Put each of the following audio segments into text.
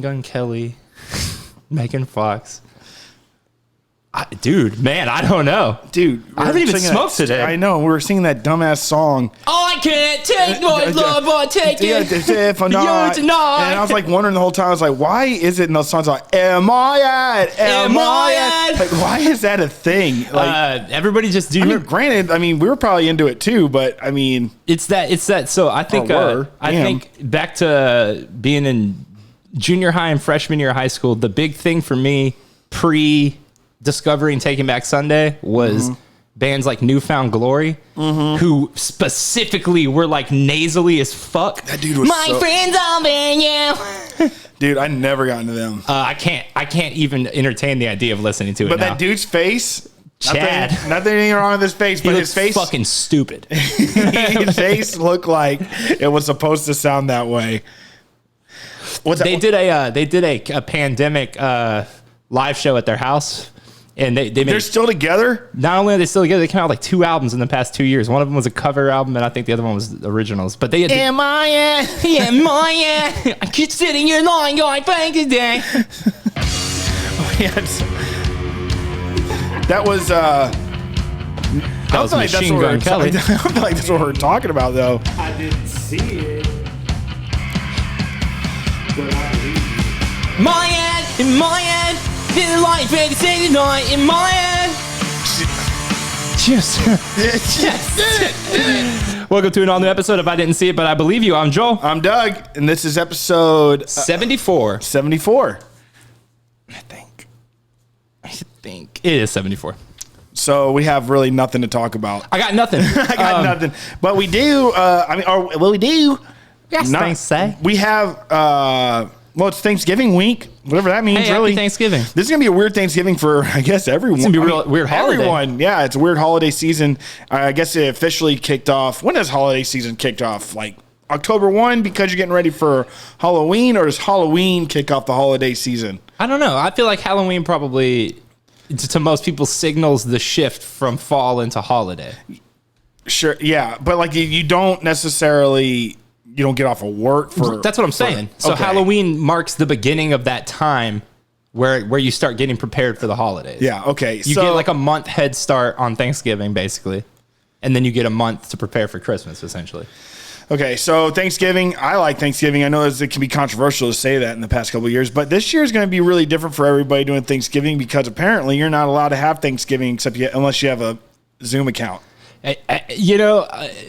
Gun Kelly, Megan Fox. Dude, man, I don't know. Dude, I haven't even smoked today. I know. We were singing that dumbass song. I can't take my love, I take it. If I'm not. And I was like wondering the whole time. I was like, why is it in those songs like, am I at? Like, why is that a thing? Like, everybody just do. I mean, granted, I mean, we were probably into it too, but I mean, it's that. So I think, I think back to being in junior high and freshman year of high school, the big thing for me discovering Taking Back Sunday was bands like Newfound Glory, who specifically were like nasally as fuck. That dude was my friends all been you. Dude, I never got into them. I can't even entertain the idea of listening to it. But now. That dude's face, Chad, nothing wrong with his face, but his face fucking stupid. His face looked like it was supposed to sound that way. They did a pandemic live show at their house. And they're still together? Not only are they still together, they came out with like 2 albums in the past 2 years. One of them was a cover album, and I think the other one was originals. But they had Am I at? I keep sitting here long going thank you day. That was Machine Gun Kelly. I feel like that's what we're talking about, though. I didn't see it, but I believe you. My ad, in my ad. Didn't like baby say tonight in my head. Cheers. Yes. Welcome to an all new episode of I Didn't See It, But I Believe You. I'm Joel. I'm Doug, and this is episode 74. 74. I think it is 74. So we have really nothing to talk about. I got nothing. I got nothing. But we do. We do. Yes, thanks, say. We have. Well, it's Thanksgiving week, whatever that means. Hey, really, happy Thanksgiving. This is gonna be a weird Thanksgiving for, I guess, everyone. It's gonna be a weird holiday. Everyone, yeah, it's a weird holiday season. I guess it officially kicked off. When does holiday season kicked off? Like October 1 because you're getting ready for Halloween, or does Halloween kick off the holiday season? I don't know. I feel like Halloween probably, to most people, signals the shift from fall into holiday. Sure, yeah, but like you don't necessarily. You don't get off of work for... That's what I'm saying. So okay. Halloween marks the beginning of that time where you start getting prepared for the holidays. Yeah, okay. You get like a month head start on Thanksgiving, basically. And then you get a month to prepare for Christmas, essentially. Okay, so Thanksgiving, I like Thanksgiving. I know it can be controversial to say that in the past couple of years, but this year is going to be really different for everybody doing Thanksgiving because apparently you're not allowed to have Thanksgiving unless you have a Zoom account.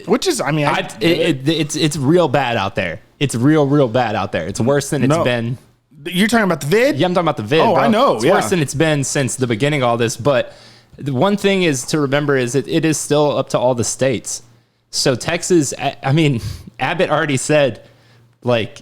Which is, I mean, it's real bad out there. It's real bad out there. It's worse than it's been. You're talking about the vid? Yeah, I'm talking about the vid. Oh, bro. I know. It's worse than it's been since the beginning of all this. But the one thing is to remember is that it is still up to all the states. So Texas, I mean, Abbott already said, like,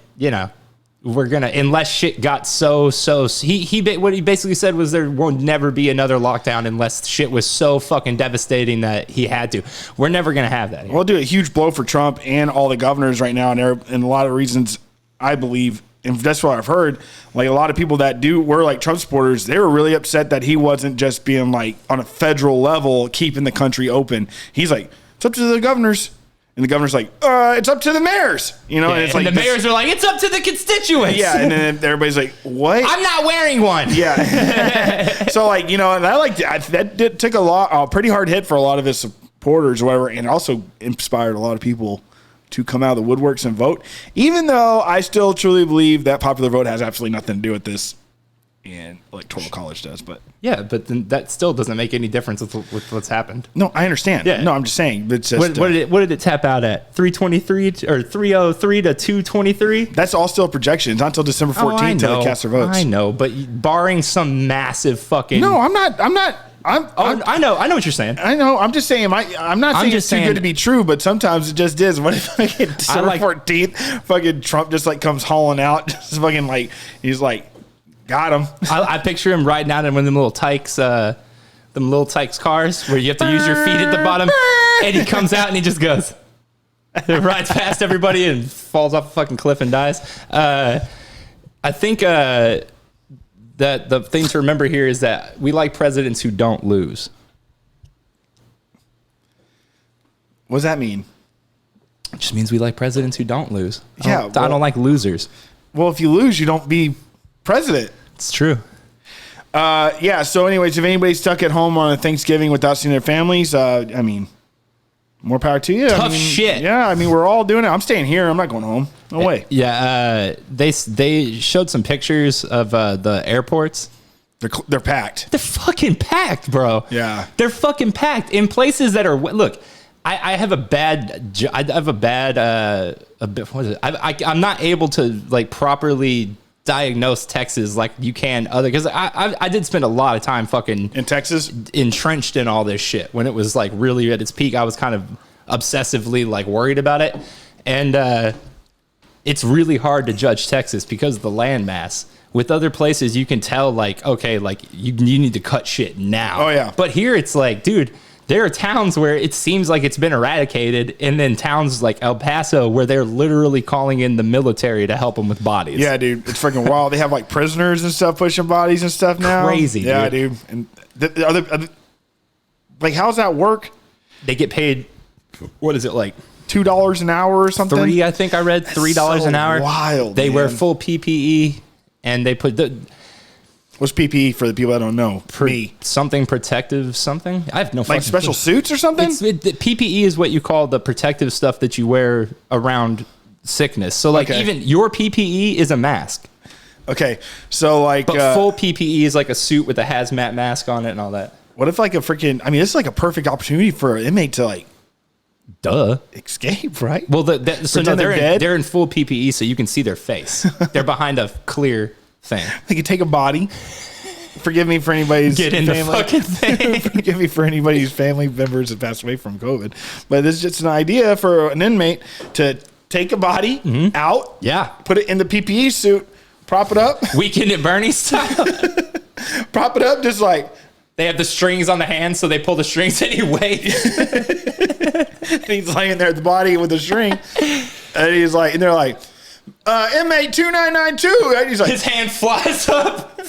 we're gonna, unless shit got so what he basically said was there will never be another lockdown unless shit was so fucking devastating that he had to. We're never gonna have that here. We'll do a huge blow for Trump and all the governors right now, and a lot of reasons I believe, and that's what I've heard. Like a lot of people that were like Trump supporters, they were really upset that he wasn't just being like on a federal level keeping the country open. He's like, it's up to the governors. And the governor's like, it's up to the mayors, and it's and like the mayors are like, it's up to the constituents. Yeah, and then everybody's like, what? I'm not wearing one. Yeah. So like, and I like that took a pretty hard hit for a lot of his supporters or whatever, and also inspired a lot of people to come out of the woodworks and vote. Even though I still truly believe that popular vote has absolutely nothing to do with this. And electoral college does, but yeah, but then that still doesn't make any difference with what's happened. No, I understand. Yeah. No, I'm just saying. It's just, what did it tap out at? 323 or 303 to 223? That's all still projections. Not until December 14th until they cast their votes. I know, but barring some massive fucking. No, I'm not. I know what you're saying. I know. I'm just saying. I'm not saying it's too good to be true, but sometimes it just is. What if fucking December 14th, fucking Trump just comes hauling out, just fucking he's like. Got him. I picture him riding out in one of them little Tykes cars where you have to use your feet at the bottom, and he comes out and he just goes, rides past everybody and falls off a fucking cliff and dies. I think that the thing to remember here is that we like presidents who don't lose. What does that mean? It just means we like presidents who don't lose. I don't like losers. Well, if you lose, you don't be president. It's true. Yeah. So, anyways, if anybody's stuck at home on Thanksgiving without seeing their families, I mean, more power to you. Tough shit. Yeah. I mean, we're all doing it. I'm staying here. I'm not going home. No way. Yeah. They showed some pictures of the airports. They're packed. They're fucking packed, bro. Yeah. They're fucking packed in places that are, look, I have a bad, what is it? I'm not able to like properly diagnose Texas like you can other, because I did spend a lot of time fucking In Texas? entrenched in all this shit. When it was like really at its peak, I was kind of obsessively like worried about it. And it's really hard to judge Texas because of the landmass. With other places, you can tell, like, okay, like, you need to cut shit now. Oh, yeah. But here, it's like, dude, there are towns where it seems like it's been eradicated, and then towns like El Paso where they're literally calling in the military to help them with bodies. Yeah, dude. It's freaking wild. They have, like, prisoners and stuff pushing bodies and stuff now. Crazy, yeah, dude. And the other, like, how's that work? They get paid, what is it, like? $2 an hour or something? I think I read $3 an hour. Wild, They wear man. full PPE, and they put What's PPE for the people that don't know? something protective something. I have no fucking Like special clue. suits or something? The PPE is what you call the protective stuff that you wear around sickness. So like Okay. even your PPE is a mask, Okay, so like, but full PPE is like a suit with a hazmat mask on it and all that. what if like a freaking? I mean, this is like a perfect opportunity for an inmate to like Duh. escape, right? Well, so no, Pretend they're dead? they're in full PPE, so you can see their face. They're behind a clear thing. They could take a body. Forgive me for anybody's Get in the family. fucking thing. Forgive me for anybody's family members that passed away from COVID. But this is just an idea for an inmate to take a body out, Yeah. put it in the PPE suit, prop it up, Weekend at Bernie style. prop it up, just like They have the strings on the hands, so they pull the strings anyway. and he's laying there at the body with a string, and he's like, and they're like, inmate 2992, and he's like, His hand flies up.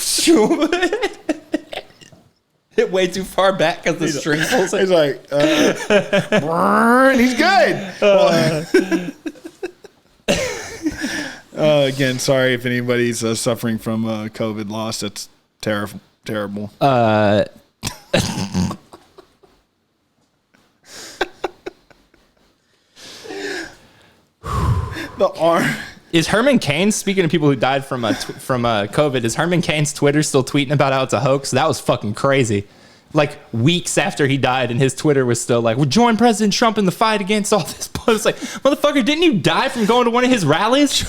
Hit way too far back because the string pulls he's it. like, and he's good. Again, sorry if anybody's suffering from COVID loss. That's terrible. Terrible. The arm. Is Herman Cain, speaking of people who died from COVID, is Herman Cain's Twitter still tweeting about how it's a hoax? That was fucking crazy. Like weeks after he died, and his Twitter was still like, "Well, join President Trump in the fight against all this." It's like, motherfucker, didn't you die from going to one of his rallies?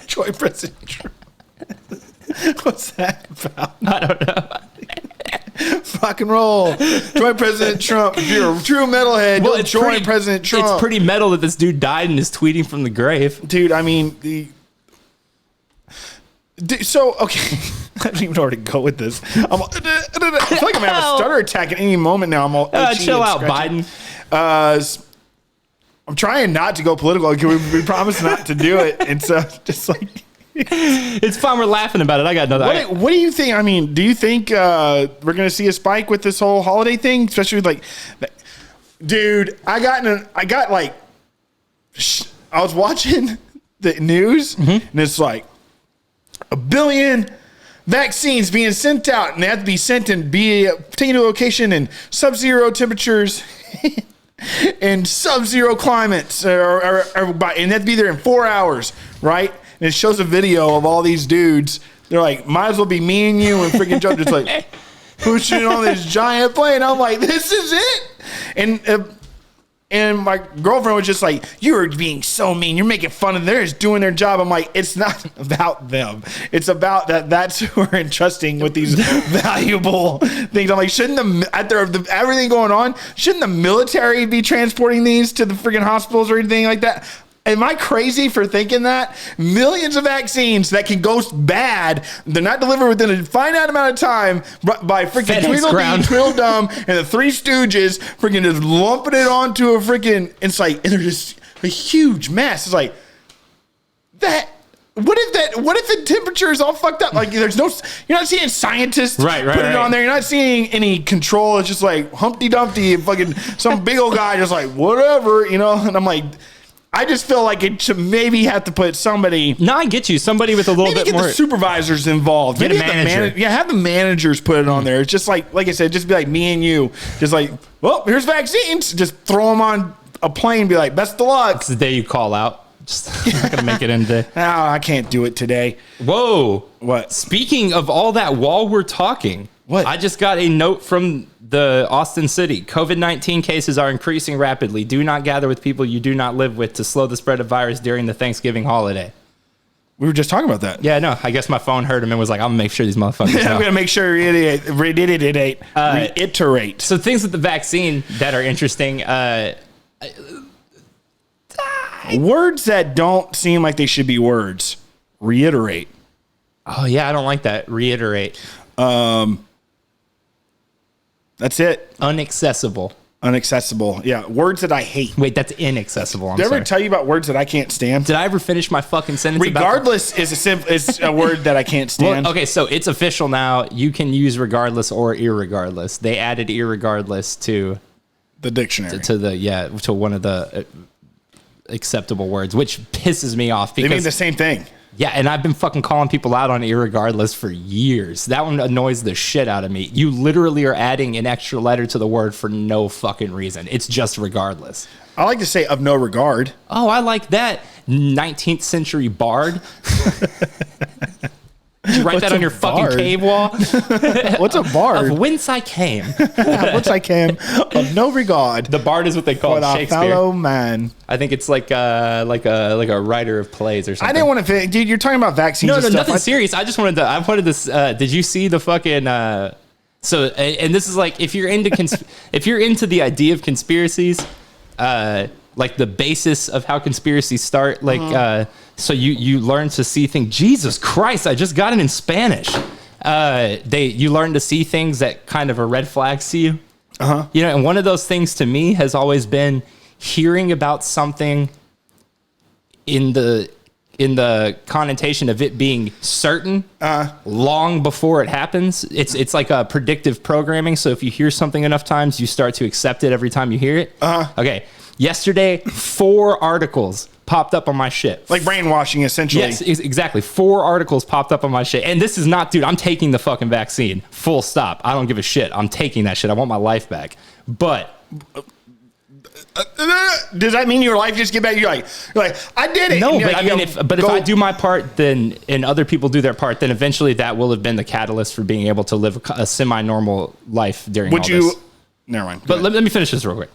Join President Trump. What's that about? I don't know. Rock and roll. Join President Trump. If you're a true metalhead, Well, you'll join President Trump. It's pretty metal that this dude died and is tweeting from the grave. Dude, I mean, so, okay. I don't even know where to go with this. I feel like I'm going to have a stutter attack at any moment now. I'm all itchy Chill and out, scratchy. Biden. I'm trying not to go political. We promised not to do it. And so, just like... It's fine. We're laughing about it. I got another. What do you think? I mean, do you think we're going to see a spike with this whole holiday thing? Especially with like, dude, I was watching the news and it's like 1 billion vaccines being sent out and they have to be sent and be taken to a location in sub-zero temperatures and sub-zero climates and they have to be there in 4 hours, right? And it shows a video of all these dudes. They're like, might as well be me and you and freaking Joe just like pushing on this giant plane. I'm like, this is it. And my girlfriend was just like, you're being so mean. You're making fun of them. They're just doing their job. I'm like, it's not about them. It's about that's who we're entrusting with these valuable things. I'm like, after everything going on, shouldn't the military be transporting these to the freaking hospitals or anything like that? Am I crazy for thinking that? Millions of vaccines that can go bad, they're not delivered within a finite amount of time by freaking Tweedledee, Tweedledum, and the Three Stooges freaking just lumping it onto a freaking, it's like, and they're just a huge mess. It's like, what if the temperature is all fucked up? Like, you're not seeing scientists put it on there. You're not seeing any control. It's just like Humpty Dumpty and fucking some big old guy just like, whatever, you know? And I'm like, I just feel like it should maybe have to put somebody. No, I get you. Somebody with a little Maybe bit get more. the supervisors involved. Get Maybe a have the manager. have the managers put it on there. It's just like I said, just be like me and you. Just like, well, here's vaccines. Just throw them on a plane. Be like, best of luck. It's the day you call out. Just I'm not gonna make it in today. No, I can't do it today. Whoa. What? Speaking of all that, while we're talking, What? I just got a note from the Austin City. COVID-19 cases are increasing rapidly. Do not gather with people you do not live with to slow the spread of virus during the Thanksgiving holiday. We were just talking about that. Yeah, no, I guess my phone heard him and was like, I'm gonna make sure these motherfuckers I'm know. gonna make sure reiterate. So things with the vaccine that are interesting. Words that don't seem like they should be words. Reiterate. Oh yeah, I don't like that. Reiterate. That's it. Unaccessible. Unaccessible. Yeah. Words that I hate. Wait, that's inaccessible. I'm Did I sorry. ever tell you about words that I can't stand? Did I ever finish my fucking sentence? Regardless is a word that I can't stand. Well, okay, so it's official now. You can use regardless or irregardless. They added irregardless to The dictionary. to one of the acceptable words, which pisses me off They mean because the same thing. yeah, and I've been fucking calling people out on irregardless for years. That one annoys the shit out of me. You literally are adding an extra letter to the word for no fucking reason. It's just regardless. I like to say of no regard. Oh, I like that 19th century bard. Did you write that on your fucking bard? cave wall? What's a bard? Of whence I came. What's I can of no regard The bard is what they call for our Shakespeare. fellow man. I think it's like a writer of plays or something. I didn't want to, dude. You're talking about vaccines. No, and no, stuff. nothing serious. I wanted this. Did you see the fucking? So, and this is like if you're into if you're into the idea of conspiracies, like the basis of how conspiracies start, like so you learn to see things. Jesus Christ! I just got it in Spanish. You learn to see things that kind of are red flags to you. You know, and one of those things to me has always been hearing about something in the connotation of it being certain long before it happens. It's like a predictive programming. So if you hear something enough times, you start to accept it every time you hear it. Okay. Yesterday, 4 articles popped up on my shit. like brainwashing, essentially. Yes, exactly. 4 articles popped up on my shit. And this is not, dude, I'm taking the fucking vaccine. Full stop. I don't give a shit. I'm taking that shit. I want my life back. But Does that mean your life just get back? You're like, I did it. no, And you're but I like, mean, if go- I do my part, then and other people do their part, then eventually that will have been the catalyst for being able to live a semi-normal life during would all you? this. Never mind. But let me finish this real quick.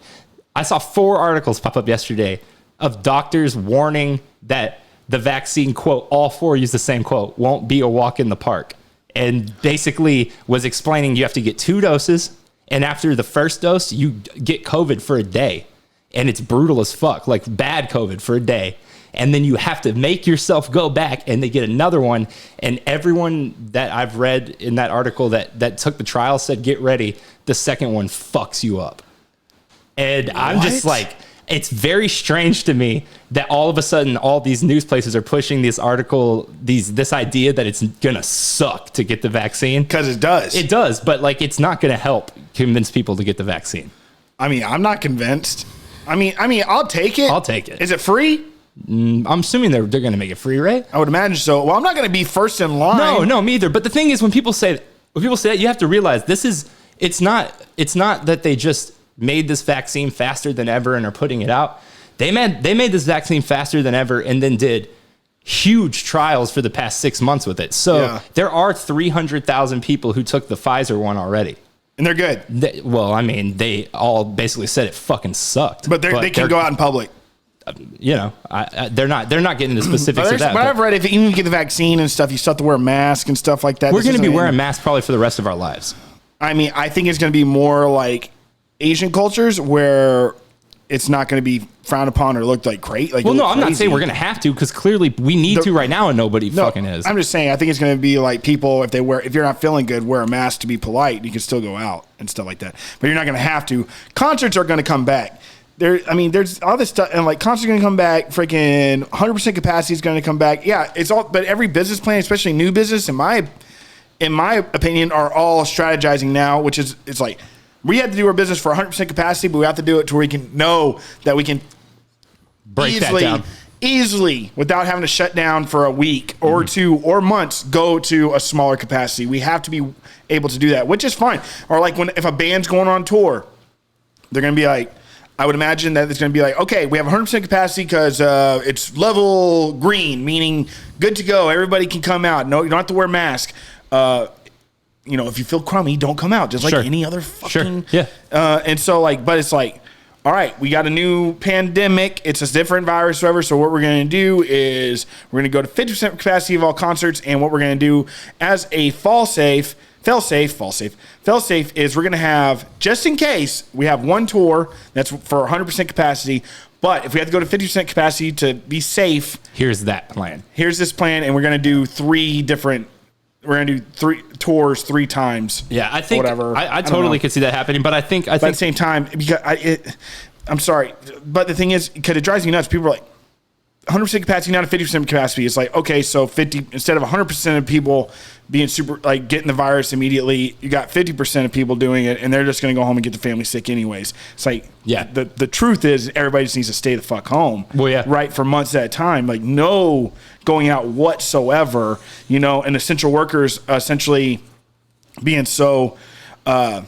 I saw 4 articles pop up yesterday of doctors warning that the vaccine, quote, all 4 use the same quote, won't be a walk in the park. And basically was explaining you have to get 2 doses. And after the first dose, you get COVID for a day. And it's brutal as fuck, like bad COVID for a day. And then you have to make yourself go back and they get another one. And everyone that I've read in that article that took the trial said, get ready. The second one fucks you up. And I'm just What? like, it's very strange to me that all of a sudden all these news places are pushing this article, this idea that it's gonna suck to get the vaccine. Because it does. It does, but like it's not gonna help convince people to get the vaccine. I mean, I'm not convinced. I mean, I'll take it. I'll take it. Is it free? I'm assuming they're gonna make it free, right? I would imagine so. Well, I'm not going to be first in line. No, me either. But the thing is, when people say that, you have to realize it's not that they just made this vaccine faster than ever and are putting it out. They made this vaccine faster than ever and then did huge trials for the past 6 months with it. So Yeah. there are 300,000 people who took the Pfizer one already. And they're good. They all basically said it fucking sucked. But they can go out in public. You know, they're not getting into specifics of that. But but I've read if even if you get the vaccine and stuff, you still have to wear a mask and stuff like that. we're This going to be isn't- wearing masks probably for the rest of our lives. I mean, I think it's going to be more like Asian cultures where it's not going to be frowned upon or looked like great. Like, Well, look no, I'm not crazy. saying we're going to have to because clearly we need to right now and nobody No, fucking is. I'm just saying. I think it's going to be like people if you're not feeling good, wear a mask to be polite. You can still go out and stuff like that, but you're not going to have to. Concerts are going to come back. There's all this stuff, and like concerts are going to come back. Freaking 100% capacity is going to come back. Yeah, it's all. But every business plan, especially new business, in my opinion, are all strategizing now. Which is, it's like we have to do our business for 100% capacity, but we have to do it to where we can know that we can Break that down. Easily, without having to shut down for a week or two or months, go to a smaller capacity. We have to be able to do that, which is fine. Or like if a band's going on tour, they're going to be like, I would imagine that it's going to be like, okay, we have 100% capacity because it's level green, meaning good to go. Everybody can come out. No, you don't have to wear a mask. If you feel crummy, don't come out. Just like any other fucking. Yeah. And so but it's like, all right, we got a new pandemic. It's a different virus, whatever. So what we're going to do is we're going to go to 50% capacity of all concerts. And what we're going to do as a fail-safe is we're going to have, just in case, we have one tour that's for 100% capacity. But if we have to go to 50% capacity to be safe. Here's that plan. Here's this plan. And we're going to do three tours 3 times. Yeah, I think whatever. I totally could see that happening, but I think at the same time, because I'm sorry, but the thing is, because it drives me nuts. People are like 100% capacity, not a 50% capacity. It's like, okay, so 50 instead of 100% of people being super getting the virus immediately, you got 50% of people doing it, and they're just going to go home and get the family sick anyways. It's like, yeah, the truth is, everybody just needs to stay the fuck home. Well, yeah, right, for months at a time. Like no going out whatsoever. And essential workers essentially being so under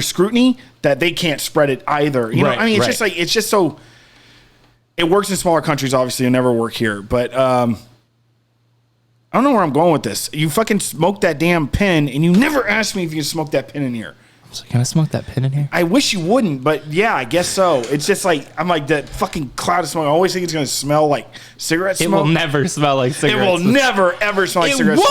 scrutiny that they can't spread it either. It's just so. It works in smaller countries. Obviously, it'll never work here. But I don't know where I'm going with this. You fucking smoked that damn pen, and you never asked me if you can smoke that pen in here. So can I smoke that pen in here? I wish you wouldn't, but yeah, I guess so. It's just like, I'm like, that fucking cloud of smoke. I always think it's going to smell like cigarette smoke. It will never smell like cigarette smoke. It will never, ever smell like cigarette smoke.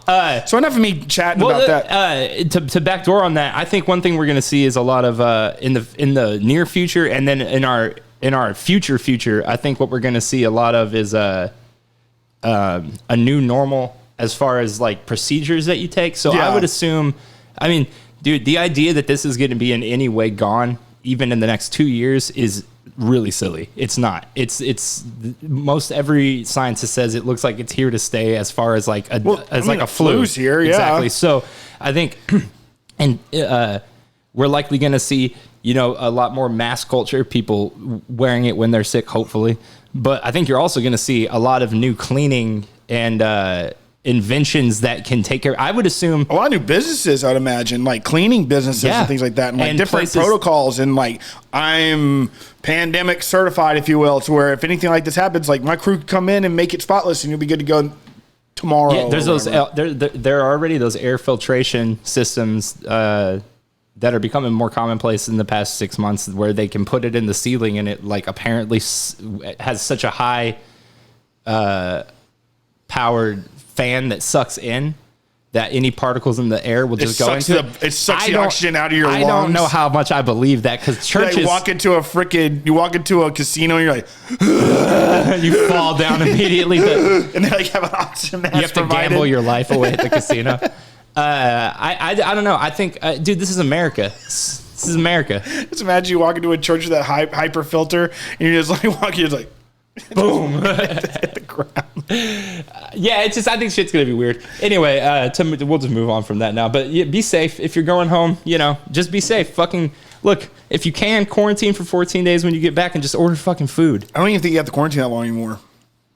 It won't! So enough of me chatting about that. To backdoor on that, I think one thing we're going to see is a lot of, in the near future, and then in our future, I think what we're going to see a lot of is a new normal as far as like procedures that you take. So I would assume, dude, the idea that this is going to be in any way gone, even in the next 2 years, is really silly. It's not. It's most every scientist says it looks like it's here to stay as far as like a flu. Flu's here, yeah. Exactly. So I think, and we're likely going to see, a lot more mass culture, people wearing it when they're sick, hopefully. But I think you're also going to see a lot of new cleaning and inventions that can take care. I would assume a lot of new businesses, I'd imagine, like cleaning businesses and things like that, and like different protocols, and like I'm pandemic certified, if you will, to where if anything like this happens, like my crew could come in and make it spotless, and you'll be good to go tomorrow. Yeah, there's those. There are already those air filtration systems that are becoming more commonplace in the past 6 months, where they can put it in the ceiling, and it like apparently has such a high powered fan that sucks in that any particles in the air will just go into it. It sucks the oxygen out of your lungs. I don't know how much I believe that, because churches... You walk into a casino and you're like... you fall down immediately. And they like have an oxygen mask. You have to gamble your life away at the casino. I don't know. I think, dude, this is America. This is America. Just imagine you walk into a church with that hyper filter, and you're just like walking, you're like... Boom. Hit the ground. Yeah, it's just, I think shit's gonna be weird. Anyway, we'll just move on from that now. But yeah, be safe if you're going home. Just be safe. Fucking look, if you can, quarantine for 14 days when you get back, and just order fucking food. I don't even think you have to quarantine that long anymore.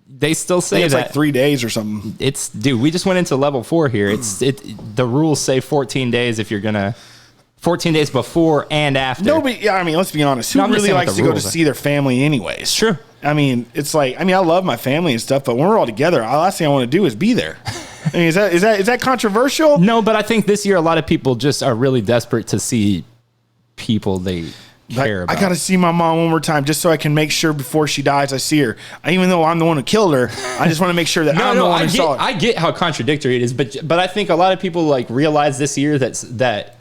They still say it's that like 3 days or something. Dude, we just went into level 4 here. The rules say 14 days if you're gonna. 14 days before and after. Nobody, let's be honest. Who really likes to go to see their family anyways? True. It's like, I love my family and stuff, but when we're all together, the last thing I want to do is be there. Is that controversial? No, but I think this year a lot of people just are really desperate to see people they care about. I got to see my mom one more time just so I can make sure before she dies I see her. Even though I'm the one who killed her, I just want to make sure that I'm the one who saw her. I get how contradictory it is, but I think a lot of people like realize this year that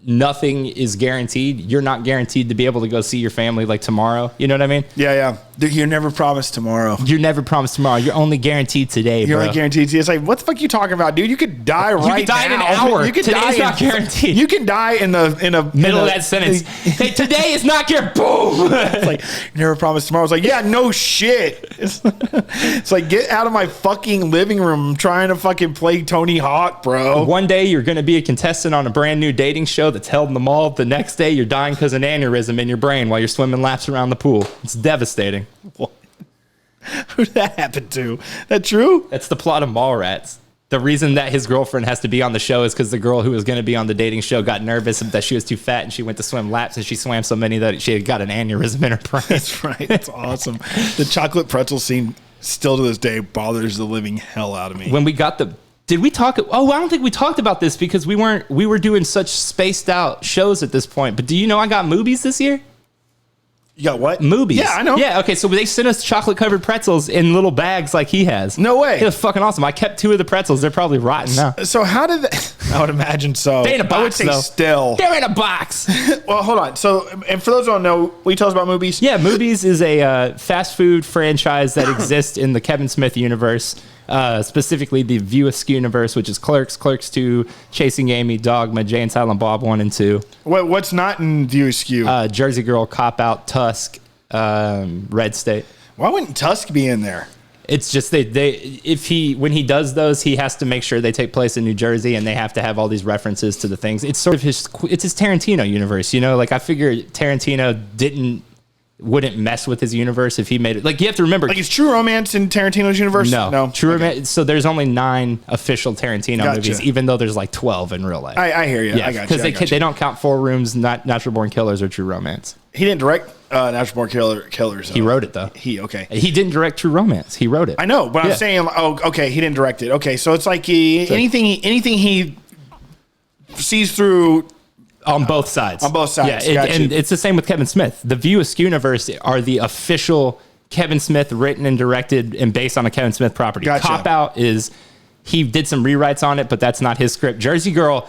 nothing is guaranteed. You're not guaranteed to be able to go see your family like tomorrow. You know what I mean? Yeah. You're never promised tomorrow. You're never promised tomorrow. You're only guaranteed today, You're bro. only guaranteed. It's like, what the fuck are you talking about, dude? You could die right now. You could die in an hour. You could Today's die not guaranteed. You can die in a Middle of that sentence. Hey, today is not your boom. It's like, you never promised tomorrow. It's like, yeah, no shit. It's like, get out of my fucking living room. I'm trying to fucking play Tony Hawk, bro. One day you're going to be a contestant on a brand new dating show that's held in the mall. The next day you're dying because of an aneurysm in your brain while you're swimming laps around the pool. It's devastating. What? Who'd that happen to? That true? That's the plot of Mallrats. The reason that his girlfriend has to be on the show is because the girl who was going to be on the dating show got nervous that she was too fat and she went to swim laps and she swam so many that she had got an aneurysm in her brain. That's right. That's awesome. The chocolate pretzel scene still to this day bothers the living hell out of me. When we got did we talk? Oh, I don't think we talked about this because we were doing such spaced out shows at this point. But do you know I got movies this year? You got what? Movies. Yeah, I know. Yeah, okay, so they sent us chocolate-covered pretzels in little bags like he has. No way. It was fucking awesome. I kept 2 of the pretzels. They're probably rotten now. So how did that? I would imagine so. They're in a box, I would say though. still. They're in a box. Well, hold on. So, and for those who don't know, will you tell us about movies? Yeah, Movies is a fast food franchise that exists in the Kevin Smith universe, specifically the View Askew universe, which is Clerks, Clerks 2, Chasing Amy, Dogma, Jay and Silent Bob 1 and 2. What's not in View Askew? Jersey Girl, Cop Out, Tusk, Red State. Why wouldn't Tusk be in there? It's just when he does those, he has to make sure they take place in New Jersey, and they have to have all these references to the things. It's sort of his Tarantino universe, you know. Like I figure Tarantino wouldn't mess with his universe if he made it. Like you have to remember, Like is True Romance in Tarantino's universe? no. True Romance. So there's only 9 official Tarantino movies, even though there's like 12 in real life. I hear you. Yeah, I got you. because they don't count 4 Rooms, Natural Born Killers, or True Romance. He didn't direct Natural Born Killers. Though. He wrote it though. Okay. He didn't direct True Romance. He wrote it. I know, but Yeah. I'm saying, okay, he didn't direct it. Okay, so it's like anything he sees through. On both sides. On both sides. Yeah, Gotcha. and it's the same with Kevin Smith. The View Askew universe are the official Kevin Smith written and directed and based on a Kevin Smith property. Gotcha. Cop Out is, he did some rewrites on it, but that's not his script. Jersey Girl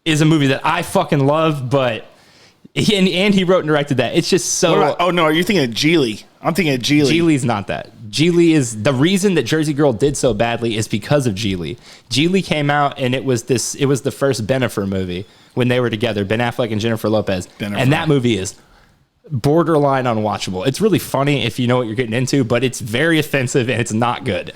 is a movie that I fucking love, but he wrote and directed that. It's just so... Oh, no, you're thinking of Geely. I'm thinking of Geely. Geely's not that. Geely is the reason that Jersey Girl did so badly is because of Geely. Geely came out and it was the first Bennifer movie when they were together, Ben Affleck and Jennifer Lopez. Bennifer. And that movie is borderline unwatchable. It's really funny if you know what you're getting into, but it's very offensive and it's not good.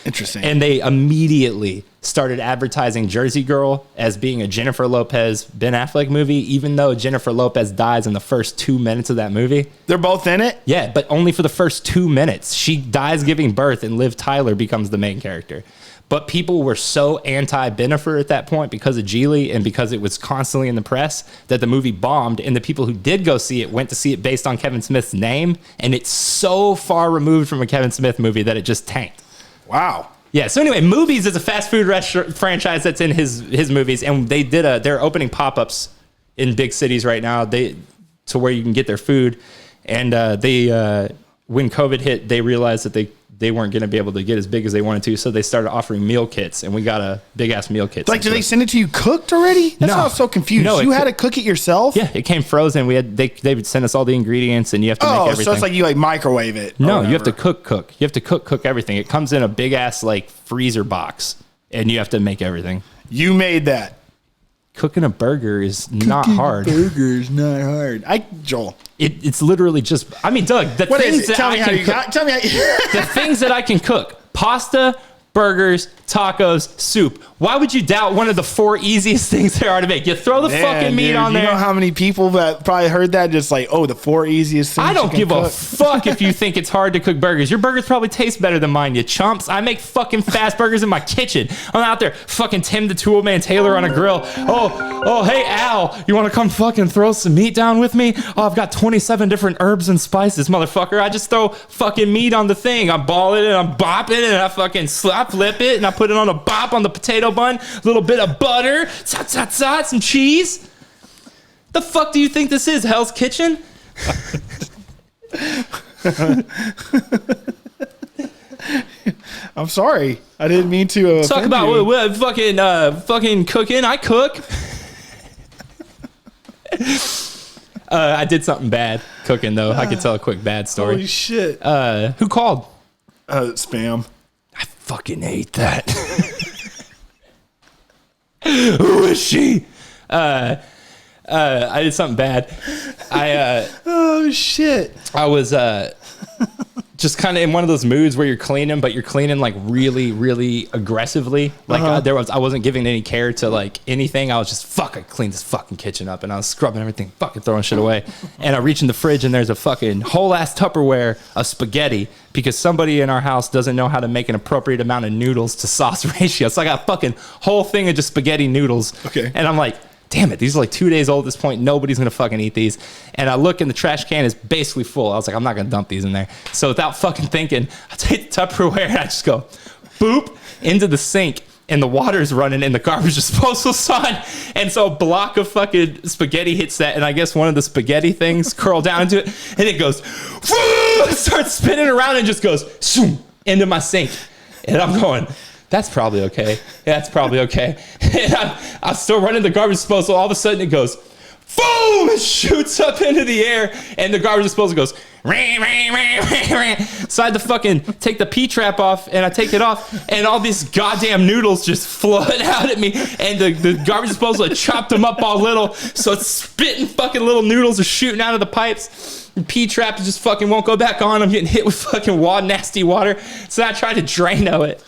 Interesting. And they immediately started advertising Jersey Girl as being a Jennifer Lopez, Ben Affleck movie, even though Jennifer Lopez dies in the first 2 minutes of that movie. They're both in it? Yeah, but only for the first 2 minutes. She dies giving birth and Liv Tyler becomes the main character. But people were so anti-Bennifer at that point because of Geely and because it was constantly in the press that the movie bombed. And the people who did go see it went to see it based on Kevin Smith's name. And it's so far removed from a Kevin Smith movie that it just tanked. Wow. Yeah. So anyway, Movies is a fast food restaurant franchise that's in his movies. And they they're opening pop-ups in big cities right now to where you can get their food. And when COVID hit, they realized that they weren't going to be able to get as big as they wanted to, so they started offering meal kits, and we got a big-ass meal kit. Like, do they send it to you cooked already? That's No. why I was so confused. No, you had to cook it yourself? Yeah, it came frozen. They would send us all the ingredients, and you have to make everything. So it's like you microwave it. No, or you have to whatever. cook. You have to cook everything. It comes in a big-ass, freezer box, and you have to make everything. You made that. Cooking a burger is not hard. Burger's not hard. Joel. It's literally just, I mean, Doug, the What is things it? that Tell I me how can you cook, got. Tell me how you. the things that I can cook: pasta, burgers, tacos, soup. Why would you doubt one of the 4 easiest things there are to make? You throw the fucking meat on You there. know how many people that probably heard that just like, oh, the 4 easiest things. I don't you can give a cook. fuck if you think it's hard to cook burgers. Your burgers probably taste better than mine, you chumps. I make fucking fast burgers in my kitchen. I'm out there fucking Tim the Toolman Taylor on a grill. Oh, hey, Al, you want to come fucking throw some meat down with me? Oh, I've got 27 different herbs and spices, motherfucker. I just throw fucking meat on the thing. I ball it and I'm bopping it and I fucking flip it and I put it on a bop on the potato bun. Little bit of butter, some cheese. The fuck do you think this is, Hell's Kitchen? I'm sorry. I didn't mean to. Talk about what fucking cooking. I cook. I did something bad cooking though. I could tell a quick bad story. Holy shit. Who called? Spam. I fucking hate that. Who is she? I did something bad. Oh shit. I was just kind of in one of those moods where you're cleaning, but you're cleaning like really, really aggressively. Like I wasn't giving any care to like anything. I was just I cleaned this fucking kitchen up, and I was scrubbing everything, fucking throwing shit away. And I reach in the fridge, and there's a fucking whole ass Tupperware of spaghetti because somebody in our house doesn't know how to make an appropriate amount of noodles to sauce ratio. So I got a fucking whole thing of just spaghetti noodles. Okay. And I'm like, damn it, these are like 2 days old at this point. Nobody's going to fucking eat these. And I look, and the trash can is basically full. I was like, I'm not going to dump these in there. So without fucking thinking, I take the Tupperware and I just go, boop, into the sink. And the water's running and the garbage disposal's on. And so a block of fucking spaghetti hits that. And I guess one of the spaghetti things curled down into it. And it goes, it starts spinning around and just goes, into my sink. And I'm going, that's probably okay. Yeah, that's probably okay. And I'm still running the garbage disposal. All of a sudden it goes, boom! It shoots up into the air, and the garbage disposal goes, ring, ring, ring, ring, ring. So I had to fucking take the P-trap off, and I take it off, and all these goddamn noodles just flood out at me, and the garbage disposal had chopped them up all little, so it's spitting fucking little noodles are shooting out of the pipes. The P-trap just fucking won't go back on. I'm getting hit with fucking nasty water. So I tried to Drano it.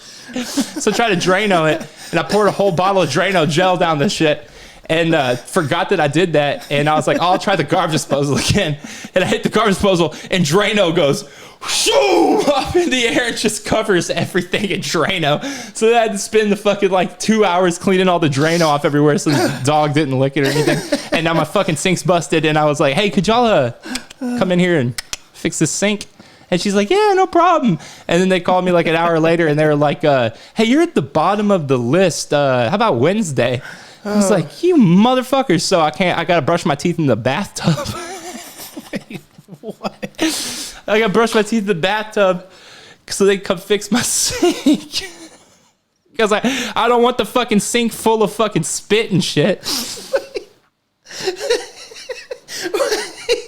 And I poured a whole bottle of Drano gel down the shit. And forgot that I did that. And I was like, I'll try the garbage disposal again. And I hit the garbage disposal, and Drano goes shoo up in the air and just covers everything in Drano. So I had to spend the fucking like 2 hours cleaning all the Drano off everywhere so the dog didn't lick it or anything. And now my fucking sink's busted. And I was like, hey, could y'all come in here and fix this sink? And she's like, yeah, no problem. And then they called me like an hour later, and they were like, hey, you're at the bottom of the list. How about Wednesday? I was like, you motherfuckers. So I got to brush my teeth in the bathtub. Wait, what? I got to brush my teeth in the bathtub so they come fix my sink. Because I don't want the fucking sink full of fucking spit and shit.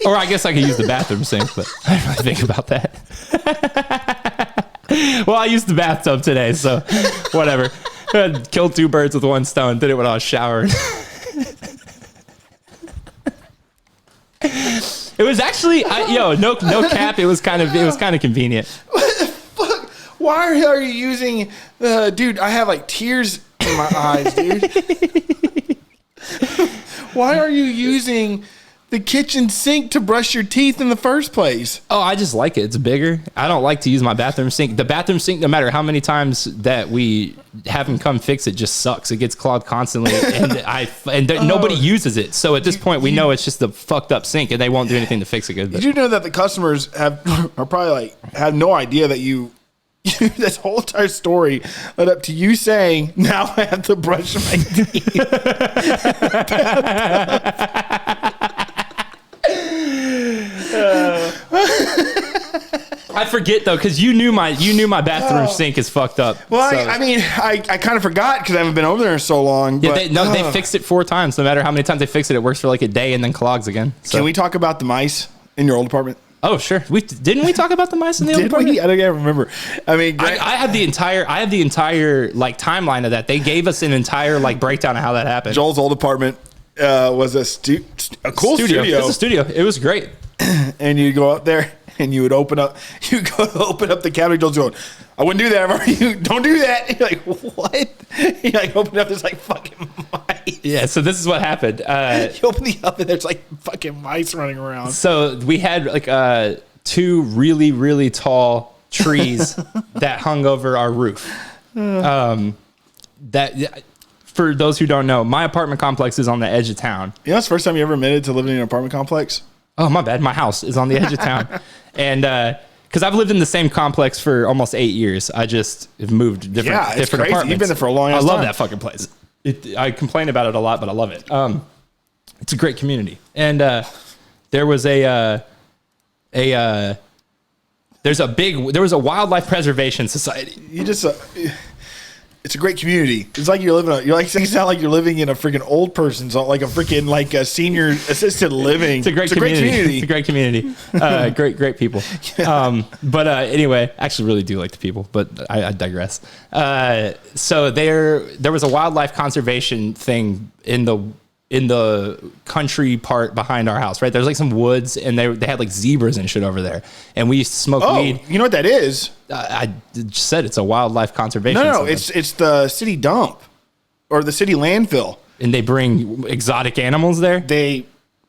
Or I guess I could use the bathroom sink, but I didn't really think about that. Well, I used the bathtub today, so whatever. Killed two birds with one stone. Did it when I was showering. It was actually, no cap. It was kind of convenient. What the fuck? Why are you using, dude? I have like tears in my eyes, dude. Why are you using the kitchen sink to brush your teeth in the first place? Oh, I just like it. It's bigger. I don't like to use my bathroom sink. The bathroom sink, no matter how many times that we have them come fix it, just sucks. It gets clogged constantly, and nobody uses it. So at this point, we know it's just a fucked up sink, and they won't do anything to fix it. Good. Did you know that the customers are probably like have no idea that you this whole entire story led up to you saying, "Now I have to brush my teeth." I forget though, because you knew my bathroom sink is fucked up. Well, so. I kind of forgot because I haven't been over there in so long. Yeah, but, they fixed it 4 times. No matter how many times they fix it, it works for like a day and then clogs again. So. Can we talk about the mice in your old apartment? Oh sure, didn't we talk about the mice in the old apartment? I don't even remember. I mean, I have the entire like timeline of that. They gave us an entire like breakdown of how that happened. Joel's old apartment was a cool studio. It's a studio. It was great. And you go up there and you would open up the cabinet. Joel's going, I wouldn't do that. Don't do that. You're like, what? You like open up, there's like fucking mice. Yeah, so this is what happened. You open the oven, there's like fucking mice running around. So we had like 2 really, really tall trees that hung over our roof. That for those who don't know, my apartment complex is on the edge of town. You know, it's the first time you ever admitted to living in an apartment complex? Oh, my bad. My house is on the edge of town. And because I've lived in the same complex for almost 8 years. I just have moved different crazy. apartments. You've been there for a long time. I love that fucking place. I complain about it a lot, but I love it. It's a great community. And there was a wildlife preservation society. You just It's a great community. It's like you sound like you're living in a freaking old person's, like a freaking like a senior assisted living. It's a great community. It's a great community. Great people. But anyway, I actually really do like the people, but I digress. So there was a wildlife conservation thing in the country part behind our house, right? There's like some woods, and they had like zebras and shit over there. And we used to smoke weed. You know what that is? I just said it's a wildlife conservation. No, it's the city dump or the city landfill. And they bring exotic animals there? They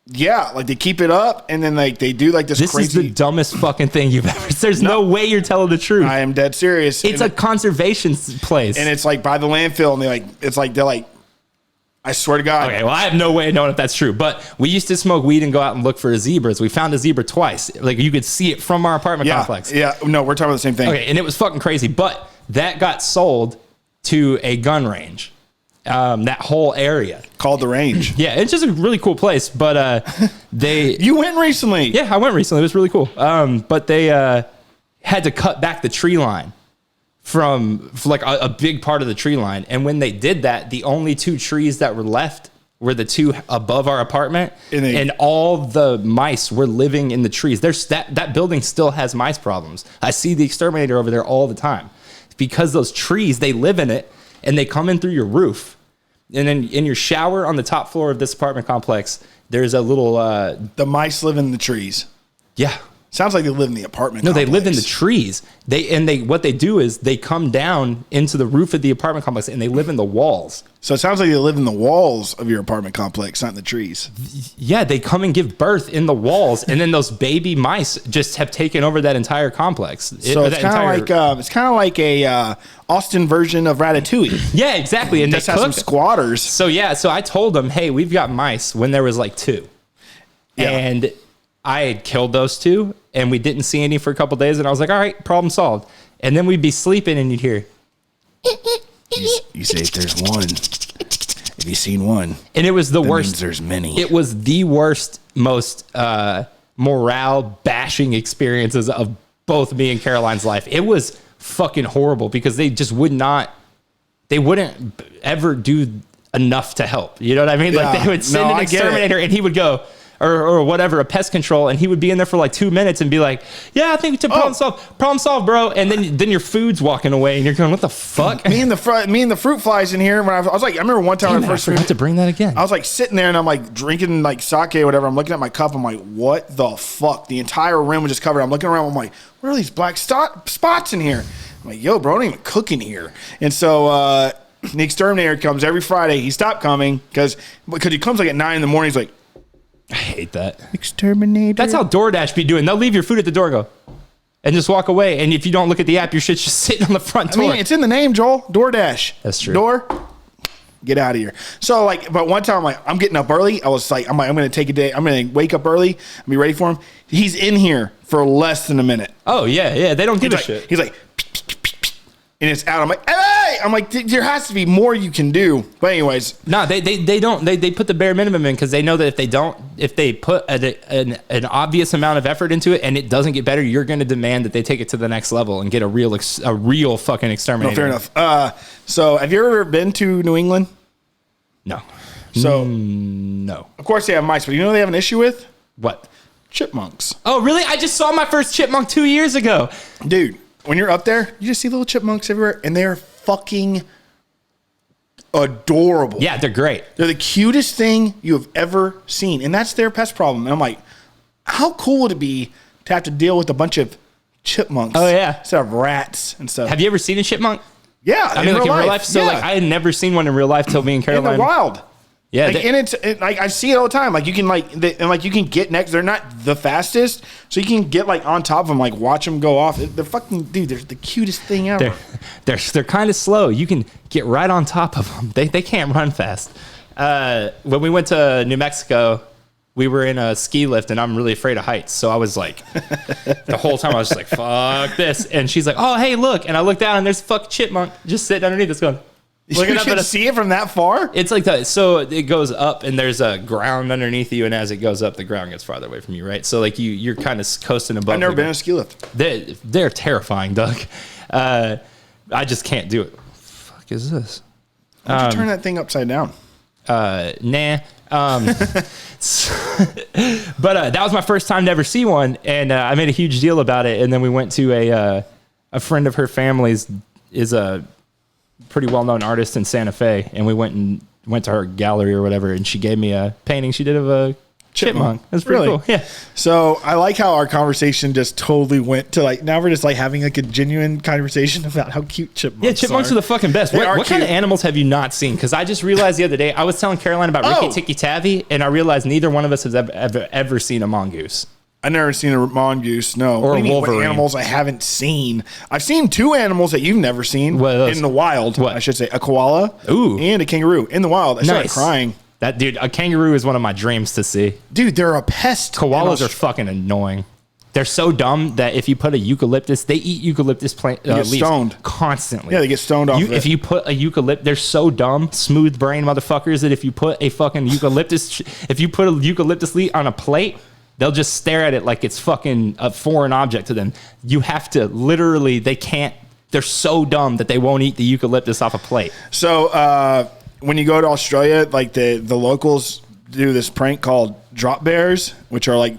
keep it up, and then like they do like this crazy. This is the dumbest fucking thing you've ever. There's no way you're telling the truth. I am dead serious. It's a conservation place, and it's like by the landfill, and they're like. I swear to God. Okay, well, I have no way of knowing if that's true, but we used to smoke weed and go out and look for zebras. We found a zebra twice. Like, you could see it from our apartment complex. Yeah, no, we're talking about the same thing. Okay, and it was fucking crazy, but that got sold to a gun range. That whole area. Called the range. Yeah, it's just a really cool place, but You went recently. Yeah, I went recently. It was really cool. But they had to cut back the tree line from like a big part of the tree line. And when they did that, the only two trees that were left were the two above our apartment, and all the mice were living in the trees. There's that building still has mice problems. I see the exterminator over there all the time because those trees, they live in it, and they come in through your roof. And then in your shower on the top floor of this apartment complex, there's a little the mice live in the trees. Yeah. Sounds like they live in the apartment complex. No, they live in the trees. What they do is they come down into the roof of the apartment complex, and they live in the walls. So it sounds like they live in the walls of your apartment complex, not in the trees. Yeah, they come and give birth in the walls, and then those baby mice just have taken over that entire complex. So it's kind of like a Austin version of Ratatouille. Yeah, exactly. And they have some squatters. So I told them, hey, we've got mice when there was like two, and I had killed those two, and we didn't see any for a couple of days, and I was like, all right, problem solved. And then we'd be sleeping, and you'd hear. You say if there's one, if you've seen one. And it was the worst. Means there's many. It was the worst, most morale bashing experiences of both me and Caroline's life. It was fucking horrible because they just wouldn't ever do enough to help. You know what I mean? Yeah. Like they would send an exterminator, and he would go, or whatever, a pest control, and he would be in there for like 2 minutes and be like, yeah, I think it's a problem solved, bro. And then your food's walking away, and you're going, what the fuck? Me and the fruit flies in here. When I was like, I remember one time I forgot to bring that again. I was like sitting there, and I'm like drinking like sake or whatever. I'm looking at my cup. I'm like, what the fuck? The entire room was just covered. I'm looking around. I'm like, what are these black spots in here? I'm like, yo, bro, I don't even cook in here. And so the exterminator comes every Friday. He stopped coming because he comes like at 9 a.m. He's like, I hate that. Exterminator. That's how DoorDash be doing. They'll leave your food at the door, go, and just walk away. And if you don't look at the app, your shit's just sitting on the front door. I mean, it's in the name, Joel. DoorDash. That's true. Door. Get out of here. So but one time I'm getting up early. I was like, I'm going to take a day. I'm going to wake up early and be ready for him. He's in here for less than a minute. Oh yeah. They don't give a shit. He's like, and it's out. I'm like, hey! I'm like, there has to be more you can do. But anyways. No, they don't. They put the bare minimum in because they know that if they put an obvious amount of effort into it and it doesn't get better, you're going to demand that they take it to the next level and get a real fucking exterminator. No, fair enough. So have you ever been to New England? No. So no. Of course they have mice, but you know what they have an issue with? What? Chipmunks. Oh, really? I just saw my first chipmunk 2 years ago. Dude. When you're up there, you just see little chipmunks everywhere, and they're fucking adorable. Yeah, they're great. They're the cutest thing you have ever seen, and that's their pest problem. And I'm like, how cool would it be to have to deal with a bunch of chipmunks? Oh, yeah. Instead of rats and stuff. Have you ever seen a chipmunk? Yeah. I mean, like in real life? So, I had never seen one in real life till me and Caroline. In the wild. Yeah, and it's I see it all the time. Like you can get next. They're not the fastest, so you can get like on top of them, like watch them go off. They're fucking dude. They're the cutest thing ever. They're kind of slow. You can get right on top of them. They can't run fast. When we went to New Mexico, we were in a ski lift, and I'm really afraid of heights. So I was like, the whole time I was just like, fuck this. And she's like, oh hey look, and I look down and there's a fucking chipmunk just sitting underneath us going. You can see it from that far? It's like that. So it goes up and there's a ground underneath you. And as it goes up, the ground gets farther away from you, right? So like you're kind of coasting above. I've never been on a ski lift. They're terrifying, Doug. I just can't do it. fuck is this? Why don't you turn that thing upside down? Nah. But that was my first time to ever see one, and I made a huge deal about it. And then we went to a friend of her family's is a pretty well-known artist in Santa Fe, and we went to her gallery or whatever, and she gave me a painting she did of a chipmunk. It was pretty cool. Yeah. So I like how our conversation just totally went to like, now we're just like having like a genuine conversation about how cute chipmunks Yeah, chipmunks are the fucking best. What kind of animals have you not seen? Because I just realized the other day, I was telling Caroline about Ricky Tikki Tavi, and I realized neither one of us has ever seen a mongoose. I've never seen a mongoose, no. Or what a wolverine. What animals I haven't seen? I've seen two animals that you've never seen in the wild. What? I should say a koala and a kangaroo in the wild. I started crying. That dude, a kangaroo is one of my dreams to see. Dude, they're a pest. Koalas are fucking annoying. They're so dumb that if you put a eucalyptus, they eat eucalyptus plant leaves stoned constantly. Yeah, they get stoned off. If you put a eucalyptus, they're so dumb, smooth brain motherfuckers that if you put a fucking eucalyptus, if you put a eucalyptus leaf on a plate, they'll just stare at it like it's fucking a foreign object to them. You have to literally, they can't. They're so dumb that they won't eat the eucalyptus off a plate. So when you go to Australia, like the locals do this prank called drop bears, which are like